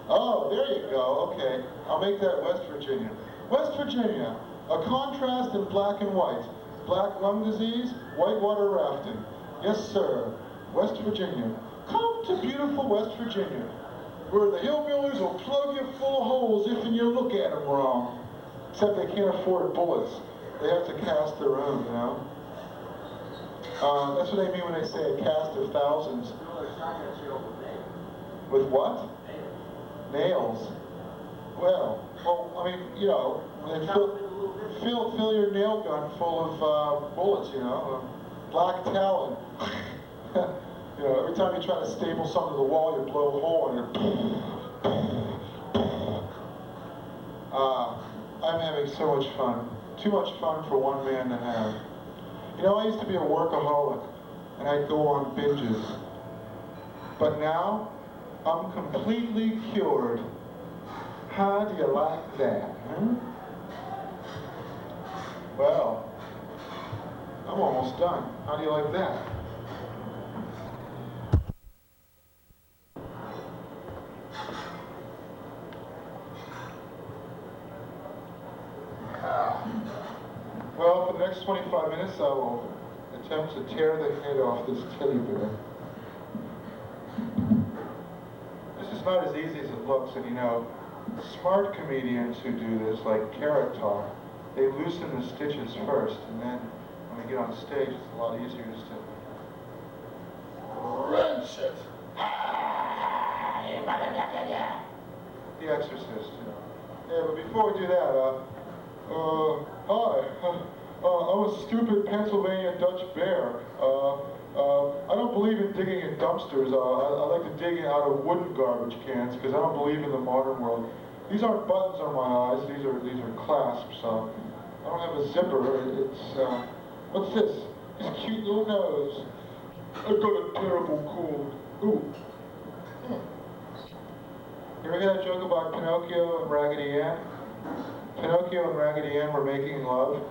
Oh, there you go, okay. I'll make that West Virginia. West Virginia, a contrast in black and white. Black lung disease, whitewater rafting. Yes, sir, West Virginia. Come to beautiful West Virginia, where the hillbillies will plug you full of holes if you look at them wrong. Except they can't afford bullets. They have to cast their own, you know? That's what they mean when they say a cast of thousands. With what? Nails. Well, I mean, you know, they fill your nail gun full of bullets, you know. Black talon. You know, every time you try to staple something to the wall, you blow a hole in it. I'm having so much fun. Too much fun for one man to have. You know, I used to be a workaholic, and I'd go on binges. But now, I'm completely cured. How do you like that, huh? Well, I'm almost done. How do you like that? Well, for the next 25 minutes, I will attempt to tear the head off this teddy bear. This is not as easy as it looks, and you know, smart comedians who do this, like Carrot Talk, they loosen the stitches first, and then when they get on stage, it's a lot easier just to wrench it. The Exorcist, you know. Yeah, but before we do that, hi. I'm a stupid Pennsylvania Dutch bear. I don't believe in digging in dumpsters. I like to dig out of wooden garbage cans because I don't believe in the modern world. These aren't buttons on my eyes. These are clasps. I don't have a zipper. It's what's this? This cute little nose. I've got a terrible cold. Ooh. You ever hear that joke about Pinocchio and Raggedy Ann? Pinocchio and Raggedy Ann were making love.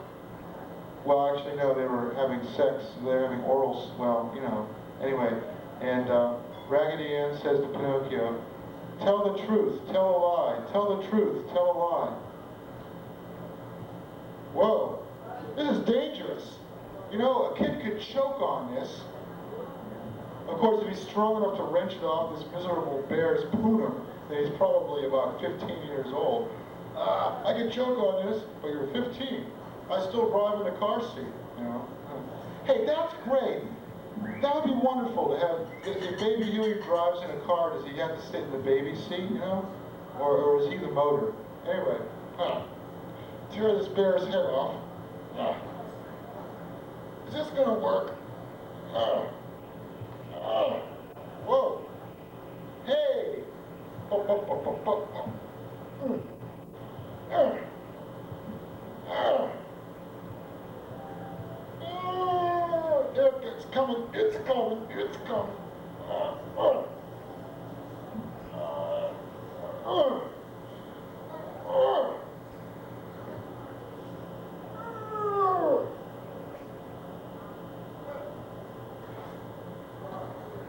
Well, actually, no, they were having sex. They were having oral, well, you know. Anyway, and Raggedy Ann says to Pinocchio, "Tell the truth, tell a lie. Tell the truth, tell a lie." Whoa, this is dangerous. You know, a kid could choke on this. Of course, if he's strong enough to wrench it off this miserable bear's poonum, then he's probably about 15 years old. I could choke on this, but you're 15. I still drive in the car seat, you know. Hey, that's great. That would be wonderful to have, if Baby Huey drives in a car, does he have to sit in the baby seat, you know? Or is he the motor? Anyway, tear this bear's head off. Is this gonna work? Whoa. Hey! It's coming, it's coming, it's coming.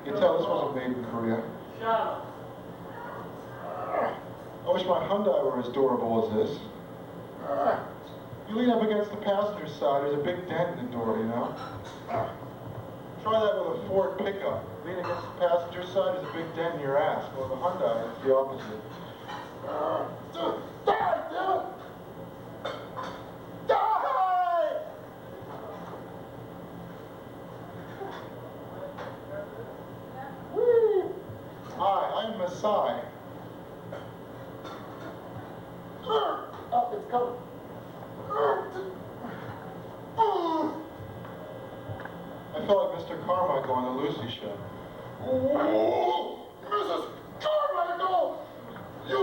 You can tell this wasn't made in Korea. Shut up. I wish my Hyundai were as durable as this. You lean up against the passenger side, there's a big dent in the door, you know? Try that with a Ford pickup. Lean against the passenger side, there's a big dent in your ass. Well, the Hyundai, it's the opposite. Die, damn it! Die! Woo! Hi, I'm Masai. Oh, it's coming. I felt like Mr. Carmichael on the Lucy Show. Oh, Mrs. Carmichael! You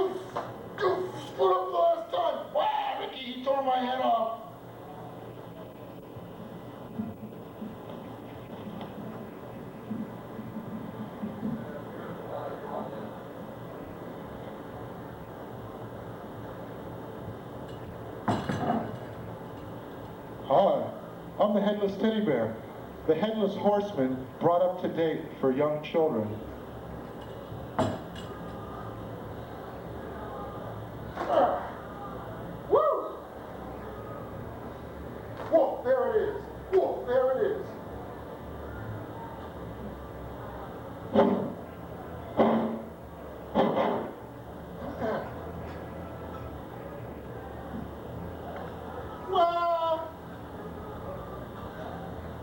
screwed up the last time! Wow, Ricky, he tore my head off! Hi, I'm the Headless Teddy Bear, the Headless Horseman brought up to date for young children. Woo! Whoa, there it is. Whoa, there it is.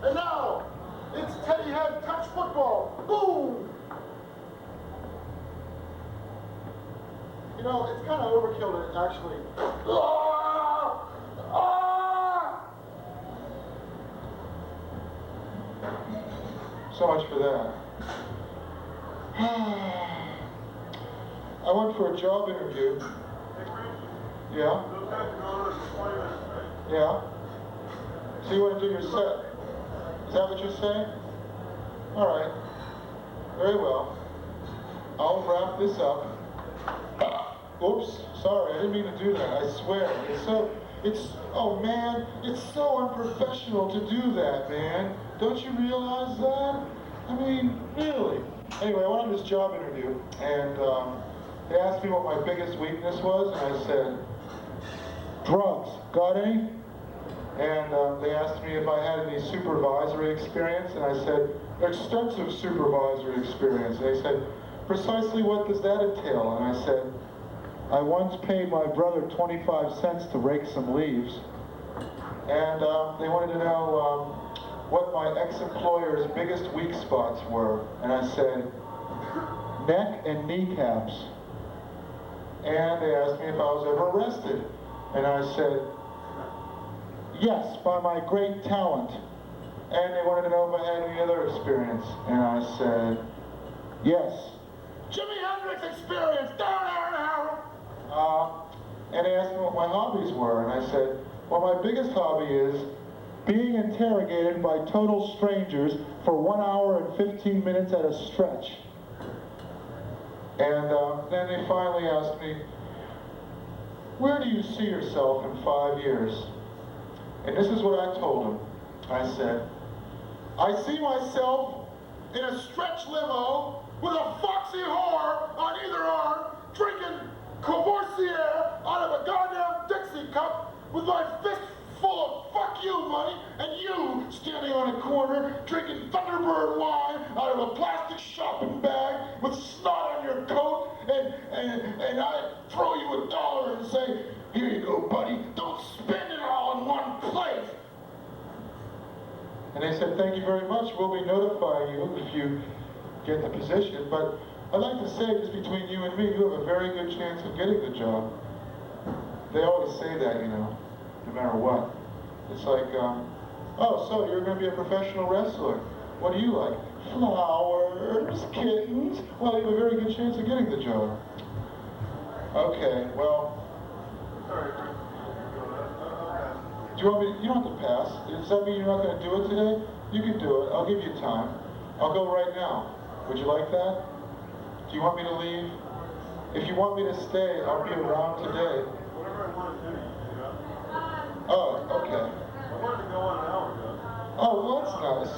And now, it's Teddy Head Touch Football. Boom! You know, it's kind of overkill to actually... Ah! Ah! So much for that. I went for a job interview. Yeah? Yeah? So you want to do your set? Is that what you're saying? All right. Very well. I'll wrap this up. Oops, sorry, I didn't mean to do that. I swear. oh man, it's so unprofessional to do that, man. Don't you realize that? I mean, really. Anyway, I went on this job interview, and they asked me what my biggest weakness was, and I said, drugs. Got any? And they asked me if I had any supervisory experience, and I said, extensive supervisory experience. And they said, precisely what does that entail? And I said, I once paid my brother 25 cents to rake some leaves, and they wanted to know what my ex-employer's biggest weak spots were. And I said, neck and kneecaps. And they asked me if I was ever arrested. And I said, yes, by my great talent. And they wanted to know if I had any other experience. And I said, yes. Jimi Hendrix experience, down there. And they asked me what my hobbies were. And I said, well, my biggest hobby is being interrogated by total strangers for 1 hour and 15 minutes at a stretch. And then they finally asked me, where do you see yourself in 5 years? And this is what I told them. I said, I see myself in a stretch limo with a foxy whore on either arm, drinking Courvoisier out of a goddamn Dixie cup with my fist full of fuck you money, and you standing on a corner drinking Thunderbird wine out of a plastic shopping bag with snot on your coat, and I throw you $1 and say, here you go, buddy, don't spend it all in one place. And they said, thank you very much, we'll be notifying you if you get the position, but I'd like to say, just between you and me, you have a very good chance of getting the job. They always say that, you know, no matter what. It's like, oh, so you're going to be a professional wrestler. What do you like? Flowers, kittens. Well, you have a very good chance of getting the job. Okay, well, do you want me, you don't have to pass. Does that mean you're not going to do it today? You can do it. I'll give you time. I'll go right now. Would you like that? Do you want me to leave? If you want me to stay, I'll be around today. Whatever I want to do, you know? Oh, okay. I wanted to go on an hour ago. Oh, well, that's nice.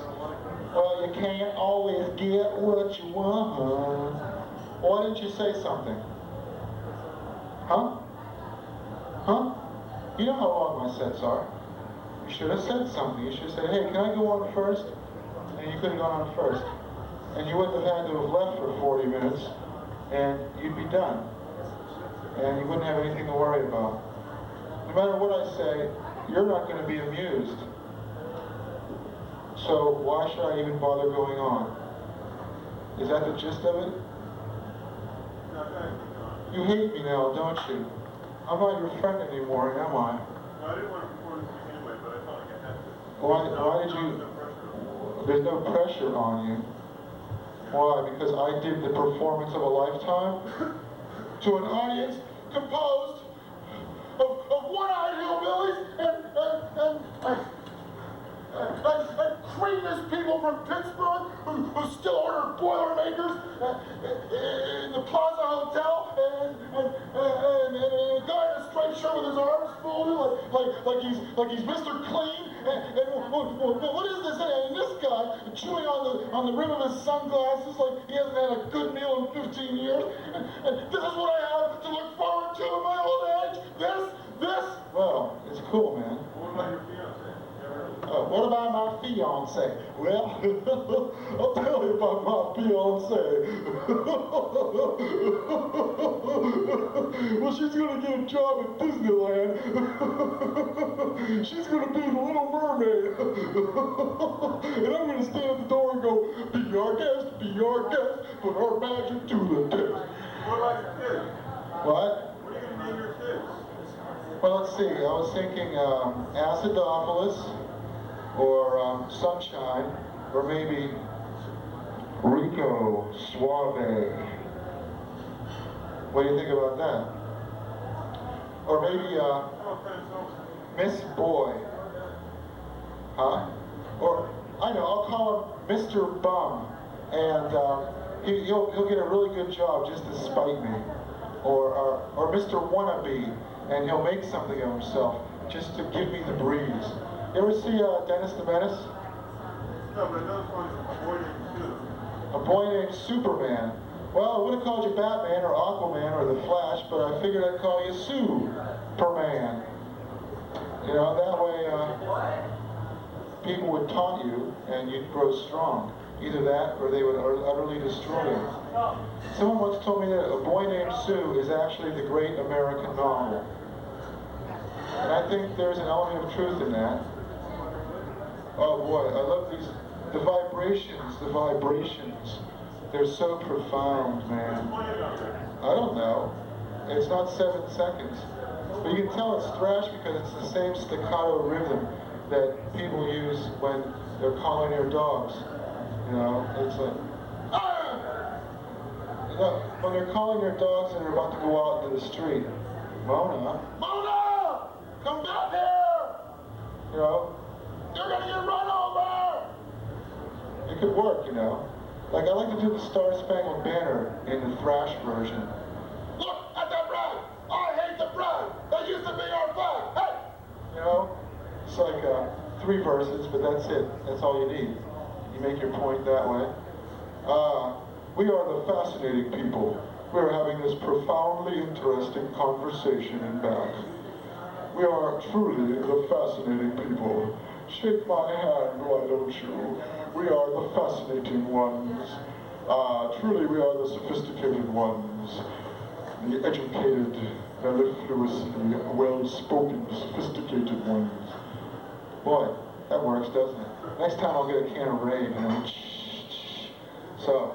Well, you can't always get what you want. Why didn't you say something? Huh? Huh? You know how long my sets are. You should have said something. You should have said, hey, can I go on first? And you could have gone on first. And you wouldn't have had to have left for 40 minutes, and you'd be done. And you wouldn't have anything to worry about. No matter what I say, you're not going to be amused. So why should I even bother going on? Is that the gist of it? You hate me now, don't you? I'm not your friend anymore, am I? No, I didn't want to perform this week anyway, but I felt like I had to. Why did you? There's no pressure on you. Why? Because I did the performance of a lifetime to an audience composed of one-eyed hillbillies and creameless people from Pittsburgh who still order Boilermakers in the Plaza Hotel, and a guy in a striped shirt with his arms folded like he's Mr. Clean. And what is this? And this guy chewing on the rim of his sunglasses like he hasn't had a good meal in 15 years. And this is what I have to look forward to in my old age. This. Well, it's cool, man. What about your fiance? What about my fiance? Well, I'll tell you about my fiance. Well, she's going to get a job at Disneyland. She's going to be the Little Mermaid. And I'm going to stand at the door and go, be our guest, put our magic to the test. What about your kids? What? What are you going to name your kids? Well, let's see. I was thinking Acidophilus, or Sunshine, or maybe Rico Suave. What do you think about that? Or maybe Miss Boy. Huh? Or, I know, I'll call him Mr. Bum, and he'll get a really good job just to spite me. Or Mr. Wannabe, and he'll make something of himself. just to give me the breeze. You ever see Dennis the Menace? No, but another one is a boy named Sue. A boy named Superman. Well, I would have called you Batman or Aquaman or the Flash, but I figured I'd call you Superman. You know, that way people would taunt you and you'd grow strong. Either that or they would utterly destroy you. Someone once told me that A Boy Named Sue is actually the great American novel. And I think there's an element of truth in that. Oh boy, I love these, the vibrations. They're so profound, man. I don't know. It's not 7 seconds. But you can tell it's thrash because it's the same staccato rhythm that people use when they're calling their dogs. You know, it's like, ah! You know, when they're calling their dogs and they're about to go out into the street. Mona, come back here! You know, you're gonna get run over! It could work, you know. Like, I like to do the Star Spangled Banner in the thrash version. Look at that bread! I hate the bread! That used to be our flag! Hey! You know, it's like 3 verses, but that's it. That's all you need. You make your point that way. We are the fascinating people. We're having this profoundly interesting conversation in back. We are truly the fascinating people. Shake my hand, why don't you? We are the fascinating ones. Truly, we are the sophisticated ones. The educated, mellifluously, well-spoken, sophisticated ones. Boy, that works, doesn't it? Next time I'll get a can of Rain, you know. So,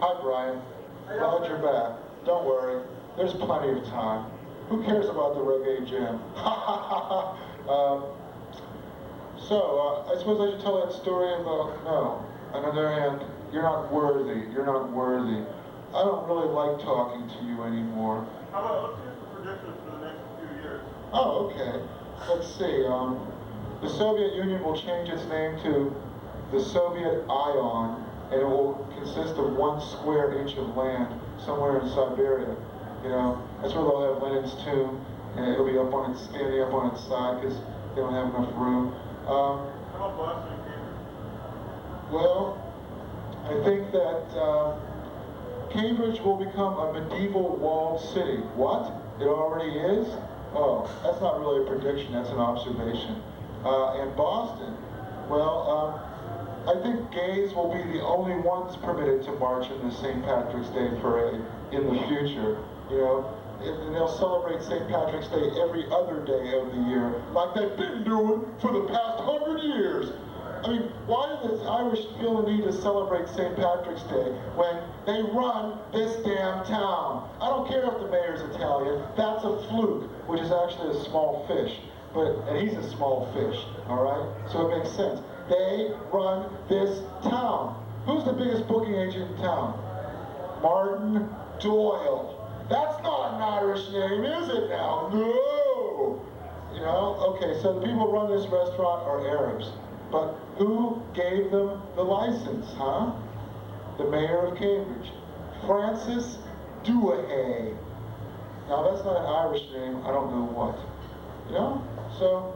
hi Brian. Glad you're back. Don't worry, there's plenty of time. Who cares about the reggae jam? I suppose I should tell that story about, no. On the other hand, you're not worthy. You're not worthy. I don't really like talking to you anymore. How about, let's hear some predictions for the next few years. Oh, okay. Let's see. The Soviet Union will change its name to the Soviet Ion, and it will consist of 1 square inch of land somewhere in Siberia. You know, that's where they'll have Lenin's tomb, and it'll be up on its, standing up on its side because they don't have enough room. How about Boston and Cambridge? Well, I think that Cambridge will become a medieval walled city. What? It already is? Oh, that's not really a prediction, that's an observation. And Boston, well, I think gays will be the only ones permitted to march in the St. Patrick's Day parade in the future. You know, and they'll celebrate St. Patrick's Day every other day of the year, like they've been doing for the past 100 years. I mean, why do the Irish feel the need to celebrate St. Patrick's Day when they run this damn town? I don't care if the mayor's Italian, that's a fluke, which is actually a small fish. And he's a small fish, all right? So it makes sense. They run this town. Who's the biggest booking agent in town? Martin Doyle. That's not an Irish name, is it now? No! You know, okay, so the people who run this restaurant are Arabs. But who gave them the license, huh? The mayor of Cambridge, Francis DiMenno. Now that's not an Irish name, I don't know what. You know? So,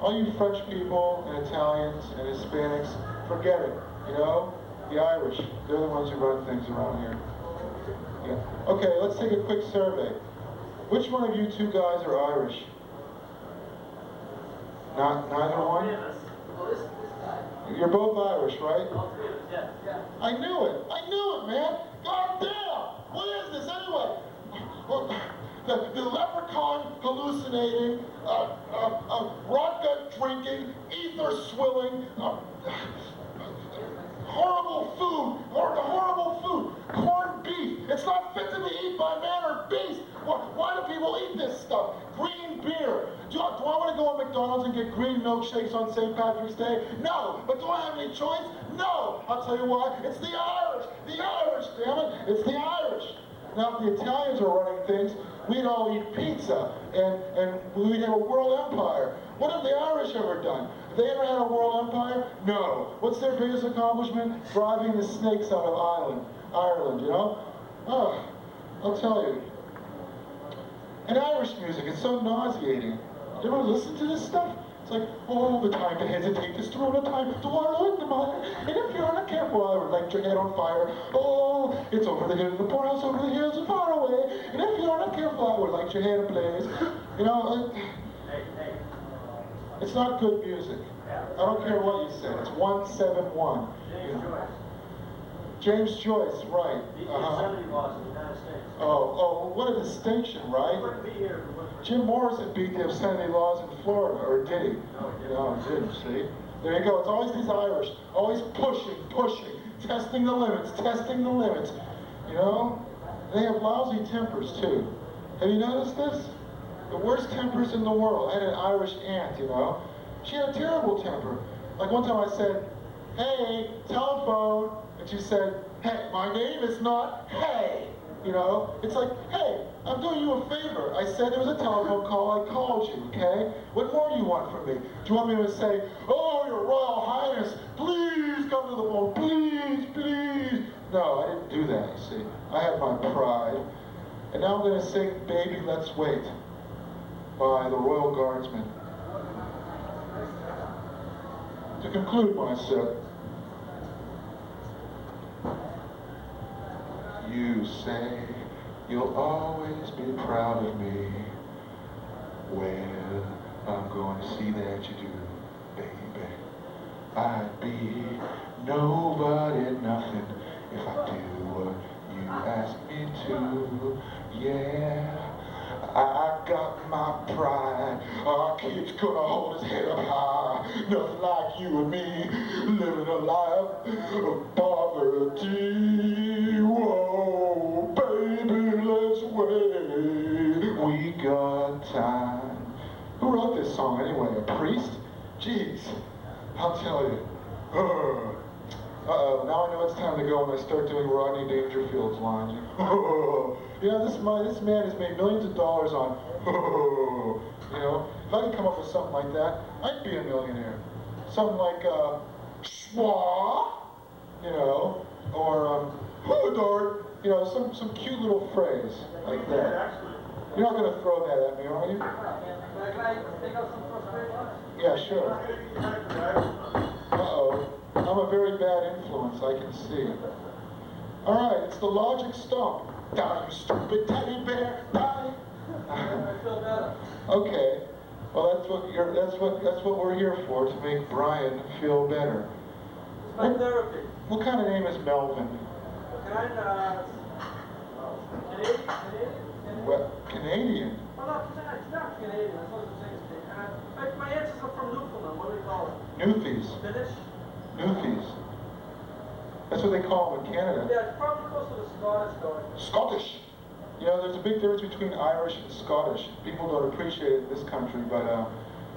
all you French people and Italians and Hispanics, forget it, you know? The Irish, they're the ones who run things around here. Yeah. Okay, let's take a quick survey. Which one of you 2 guys are Irish? Neither one? You're both Irish, right? Yeah. I knew it, man! God damn! What is this anyway? The leprechaun hallucinating, vodka drinking, ether swilling, horrible food, corned beef. It's not fit to be eaten by man or beast. Why do people eat this stuff? Green beer. Do I want to go to McDonald's and get green milkshakes on St. Patrick's Day? No. But do I have any choice? No. I'll tell you why. It's the Irish. The Irish, damn it. It's the Irish. Now, if the Italians are running things, we'd all eat pizza, and we'd have a world empire. What have the Irish ever done? Have they ever had a world empire? No. What's their biggest accomplishment? Driving the snakes out of Ireland, you know? Oh, I'll tell you. And Irish music is so nauseating. You ever listen to this stuff? It's like, oh, the time to hesitate is thrown, the time to warlord the mire. And if you're not careful, I would light your head on fire. Oh, it's over the hill, the poorhouse over the hills and far away. And if you're not careful, I would light your head ablaze. You know, it's not good music. I don't care what you say. It's 171. You know. James Joyce, right. Oh, what a distinction, right? Jim Morrison beat the obscenity laws in Florida, or did he? No, he didn't, see? There you go, it's always these Irish, always pushing, testing the limits, you know? They have lousy tempers, too. Have you noticed this? The worst tempers in the world. I had an Irish aunt, you know? She had a terrible temper. Like one time I said, hey, telephone, and she said, hey, my name is not Hey. You know, it's like, hey, I'm doing you a favor. I said there was a telephone call, I called you, okay? What more do you want from me? Do you want me to say, oh, your Royal Highness, please come to the phone, please? No, I didn't do that, you see. I had my pride. And now I'm going to sing Baby Let's Wait by the Royal Guardsmen. To conclude my set, you say you'll always be proud of me. Well, I'm going to see that you do, baby. I'd be nobody, nothing if I do what you ask me to. Yeah, I got my pride. Our kid's gonna hold his head up high. Nothing like you and me living a life of poverty. Whoa, baby, let's wait. We got time. Who wrote this song anyway? A priest? Jeez, I'll tell you. Uh-oh, now I know it's time to go when I start doing Rodney Dangerfield's lines. You know, this man has made millions of dollars on, you know, if I could come up with something like that, I'd be a millionaire. Something like, schwa, you know, or, hoodard, you know, some cute little phrase like that. You're not going to throw that at me, are you? Yeah, sure. Uh-oh. I'm a very bad influence, I can see. All right, it's the logic stomp. Die, you stupid teddy bear, die. Okay. Well, that's what we're here for, to make Brian feel better. It's my therapy. What kind of name is Melvin? Canadian? What, Canadian? Well, it's not Canadian. That's what I'm saying. My ancestors are from Newfoundland. What do they call it? Newfies. Finnish? Newfies. That's what they call them in Canada. Yeah, it's probably close to the Scottish going. Scottish. You know, there's a big difference between Irish and Scottish. People don't appreciate it in this country, but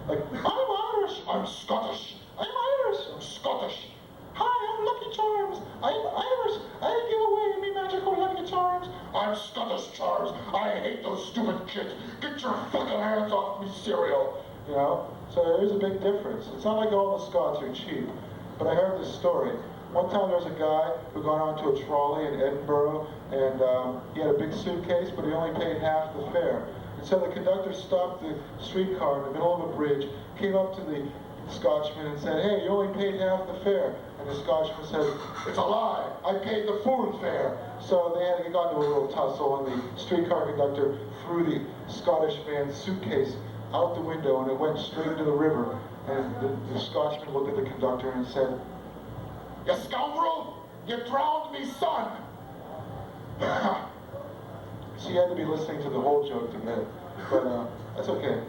like, I'm Irish, I'm Scottish. I'm Irish, I'm Scottish. Hi, I'm Lucky Charms. I'm Irish. I give away me magical Lucky Charms. I'm Scottish Charms. I hate those stupid kids. Get your fucking hands off me, cereal. You know? So there's a big difference. It's not like all the Scots are cheap. But I heard this story. One time there was a guy who got onto a trolley in Edinburgh, and he had a big suitcase, but he only paid half the fare. And so the conductor stopped the streetcar in the middle of a bridge, came up to the Scotchman and said, hey, you only paid half the fare. And the Scotchman said, it's a lie, I paid the full fare. So they got into a little tussle, and the streetcar conductor threw the Scottish man's suitcase out the window, and it went straight into the river. And the Scotchman looked at the conductor and said, you scoundrel! You drowned me, son! So you had to be listening to the whole joke to me. But that's okay.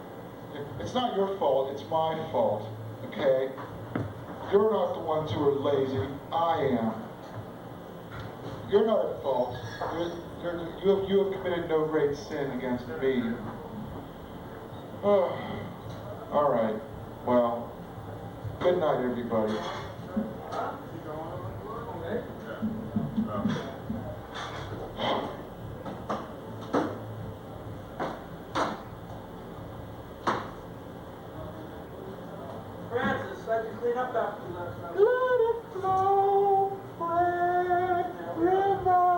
It's not your fault, it's my fault, okay? You're not the ones who are lazy, I am. You're not at fault. You have committed no great sin against me. Oh, all right. Well, good night, everybody. Francis, I can clean up after you last night. Let it flow, red river.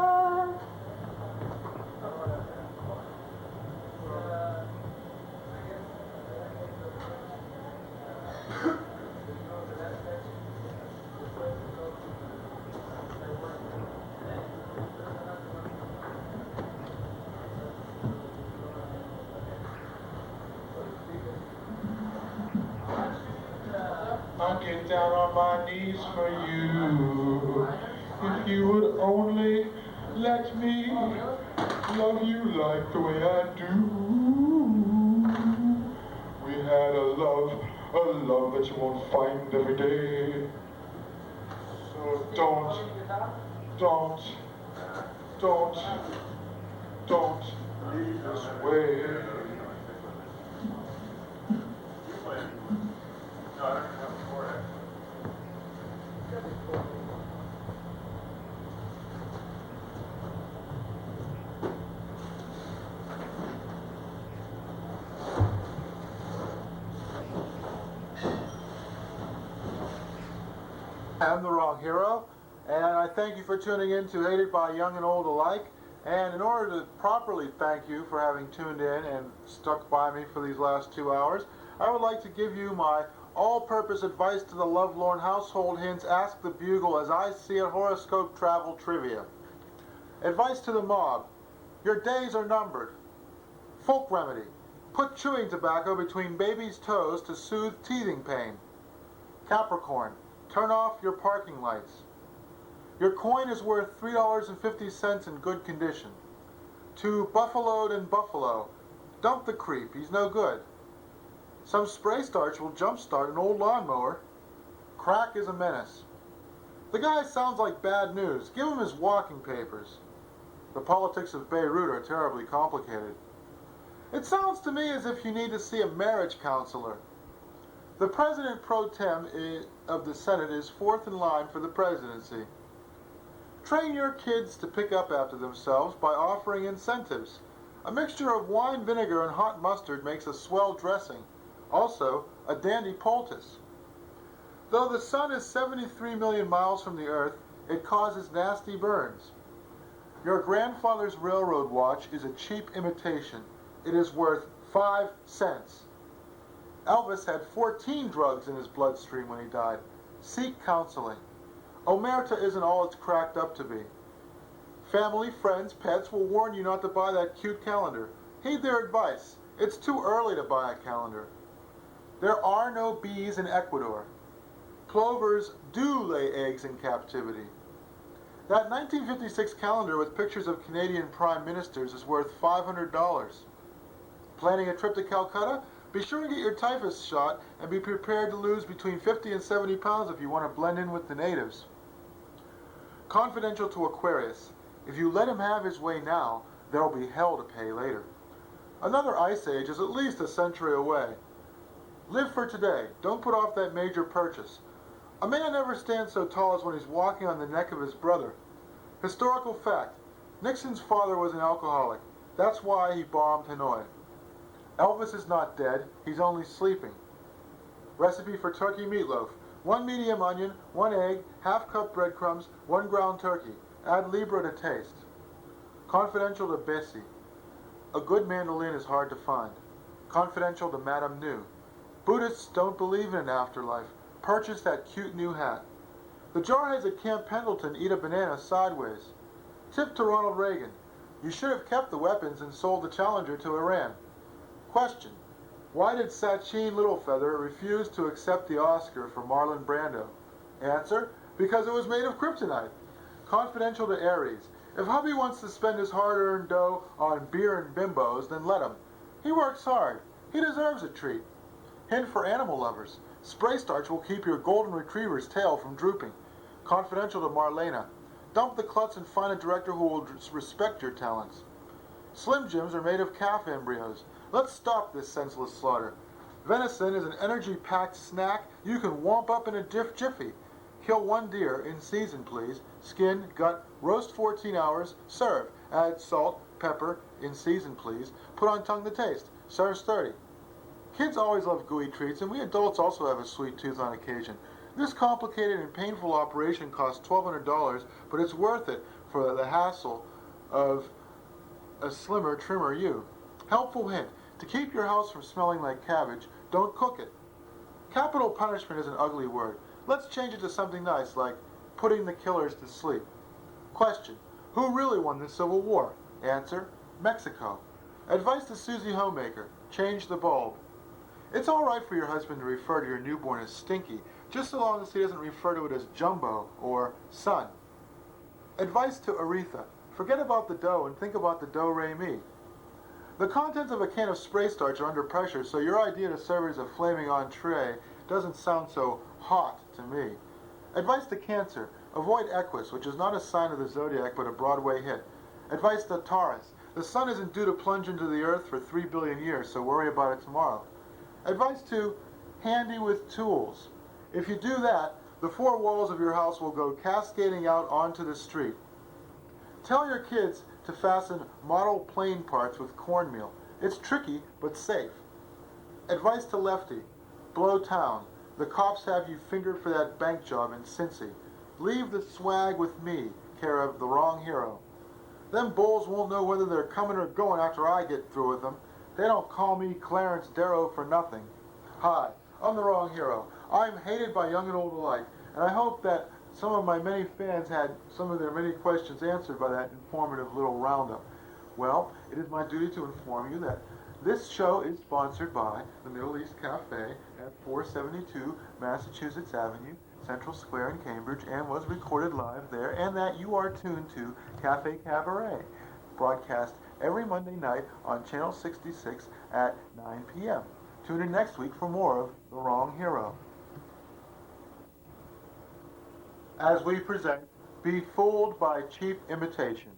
get down on my knees for you. If you would only let me love you like the way I do. We had a love that you won't find every day. So don't leave this way. I'm the wrong hero, and I thank you for tuning in to Hated by Young and Old alike. And in order to properly thank you for having tuned in and stuck by me for these last 2 hours, I would like to give you my all-purpose advice to the lovelorn household hints Ask the Bugle as I see it horoscope travel trivia. Advice to the mob: your days are numbered. Folk remedy: put chewing tobacco between baby's toes to soothe teething pain. Capricorn: turn off your parking lights. Your coin is worth $3.50 in good condition. To Buffaloed and Buffalo: dump the creep, he's no good. Some spray starch will jumpstart an old lawnmower. Crack is a menace. The guy sounds like bad news. Give him his walking papers. The politics of Beirut are terribly complicated. It sounds to me as if you need to see a marriage counselor. The President pro tem of the Senate is fourth in line for the presidency. Train your kids to pick up after themselves by offering incentives. A mixture of wine vinegar and hot mustard makes a swell dressing. Also, a dandy poultice. Though the sun is 73 million miles from the earth, it causes nasty burns. Your grandfather's railroad watch is a cheap imitation. It is worth 5 cents. Elvis had 14 drugs in his bloodstream when he died. Seek counseling. Omerta isn't all it's cracked up to be. Family, friends, pets will warn you not to buy that cute calendar. Heed their advice. It's too early to buy a calendar. There are no bees in Ecuador. Plovers do lay eggs in captivity. That 1956 calendar with pictures of Canadian prime ministers is worth $500. Planning a trip to Calcutta? Be sure to get your typhus shot and be prepared to lose between 50 and 70 pounds if you want to blend in with the natives. Confidential to Aquarius: if you let him have his way now, there will be hell to pay later. Another ice age is at least a century away. Live for today. Don't put off that major purchase. A man never stands so tall as when he's walking on the neck of his brother. Historical fact: Nixon's father was an alcoholic. That's why he bombed Hanoi. Elvis is not dead, he's only sleeping. Recipe for turkey meatloaf: 1 medium onion, 1 egg, ½ cup breadcrumbs, 1 ground turkey. Add libra to taste. Confidential to Bessie: a good mandolin is hard to find. Confidential to Madame New: Buddhists don't believe in an afterlife. Purchase that cute new hat. The jarheads at Camp Pendleton eat a banana sideways. Tip to Ronald Reagan: you should have kept the weapons and sold the Challenger to Iran. Question: why did Sachin Littlefeather refuse to accept the Oscar for Marlon Brando? Answer: because it was made of kryptonite. Confidential to Aries: if hubby wants to spend his hard-earned dough on beer and bimbos, then let him. He works hard. He deserves a treat. Hint for animal lovers: spray starch will keep your golden retriever's tail from drooping. Confidential to Marlena: dump the klutz and find a director who will respect your talents. Slim Jims are made of calf embryos. Let's stop this senseless slaughter. Venison is an energy-packed snack you can whomp up in a jiffy. Kill 1 deer, in season please. Skin, gut, roast 14 hours, serve. Add salt, pepper, in season please. Put on tongue to taste. Serves 30. Kids always love gooey treats, and we adults also have a sweet tooth on occasion. This complicated and painful operation costs $1,200, but it's worth it for the hassle of a slimmer, trimmer you. Helpful hint: to keep your house from smelling like cabbage, don't cook it. Capital punishment is an ugly word. Let's change it to something nice, like putting the killers to sleep. Question: who really won the Civil War? Answer: Mexico. Advice to Susie Homemaker: change the bulb. It's all right for your husband to refer to your newborn as Stinky. just so long as he doesn't refer to it as jumbo or son. Advice to Aretha. Forget about the dough and think about the do-re-mi. The contents of a can of spray starch are under pressure, so your idea to serve as a flaming entree doesn't sound so hot to me. Advice to Cancer. Avoid Equus, which is not a sign of the zodiac but a Broadway hit. Advice to Taurus. The sun isn't due to plunge into the earth for 3 billion years, so worry about it tomorrow. Advice to Handy with Tools. If you do that, the 4 walls of your house will go cascading out onto the street. Tell your kids to fasten model plane parts with cornmeal. It's tricky, but safe. Advice to Lefty. Blow town. The cops have you fingered for that bank job in Cincy. Leave the swag with me, care of the wrong hero. Them bulls won't know whether they're coming or going after I get through with them. They don't call me Clarence Darrow for nothing. Hi, I'm the wrong hero. I'm hated by young and old alike, and I hope that some of my many fans had some of their many questions answered by that informative little roundup. Well, it is my duty to inform you that this show is sponsored by the Middle East Cafe at 472 Massachusetts Avenue, Central Square in Cambridge, and was recorded live there, and that you are tuned to Cafe Cabaret, broadcast every Monday night on Channel 66 at 9 p.m. Tune in next week for more of The Wrong Hero. As we present, Be Fooled by Cheap Imitation.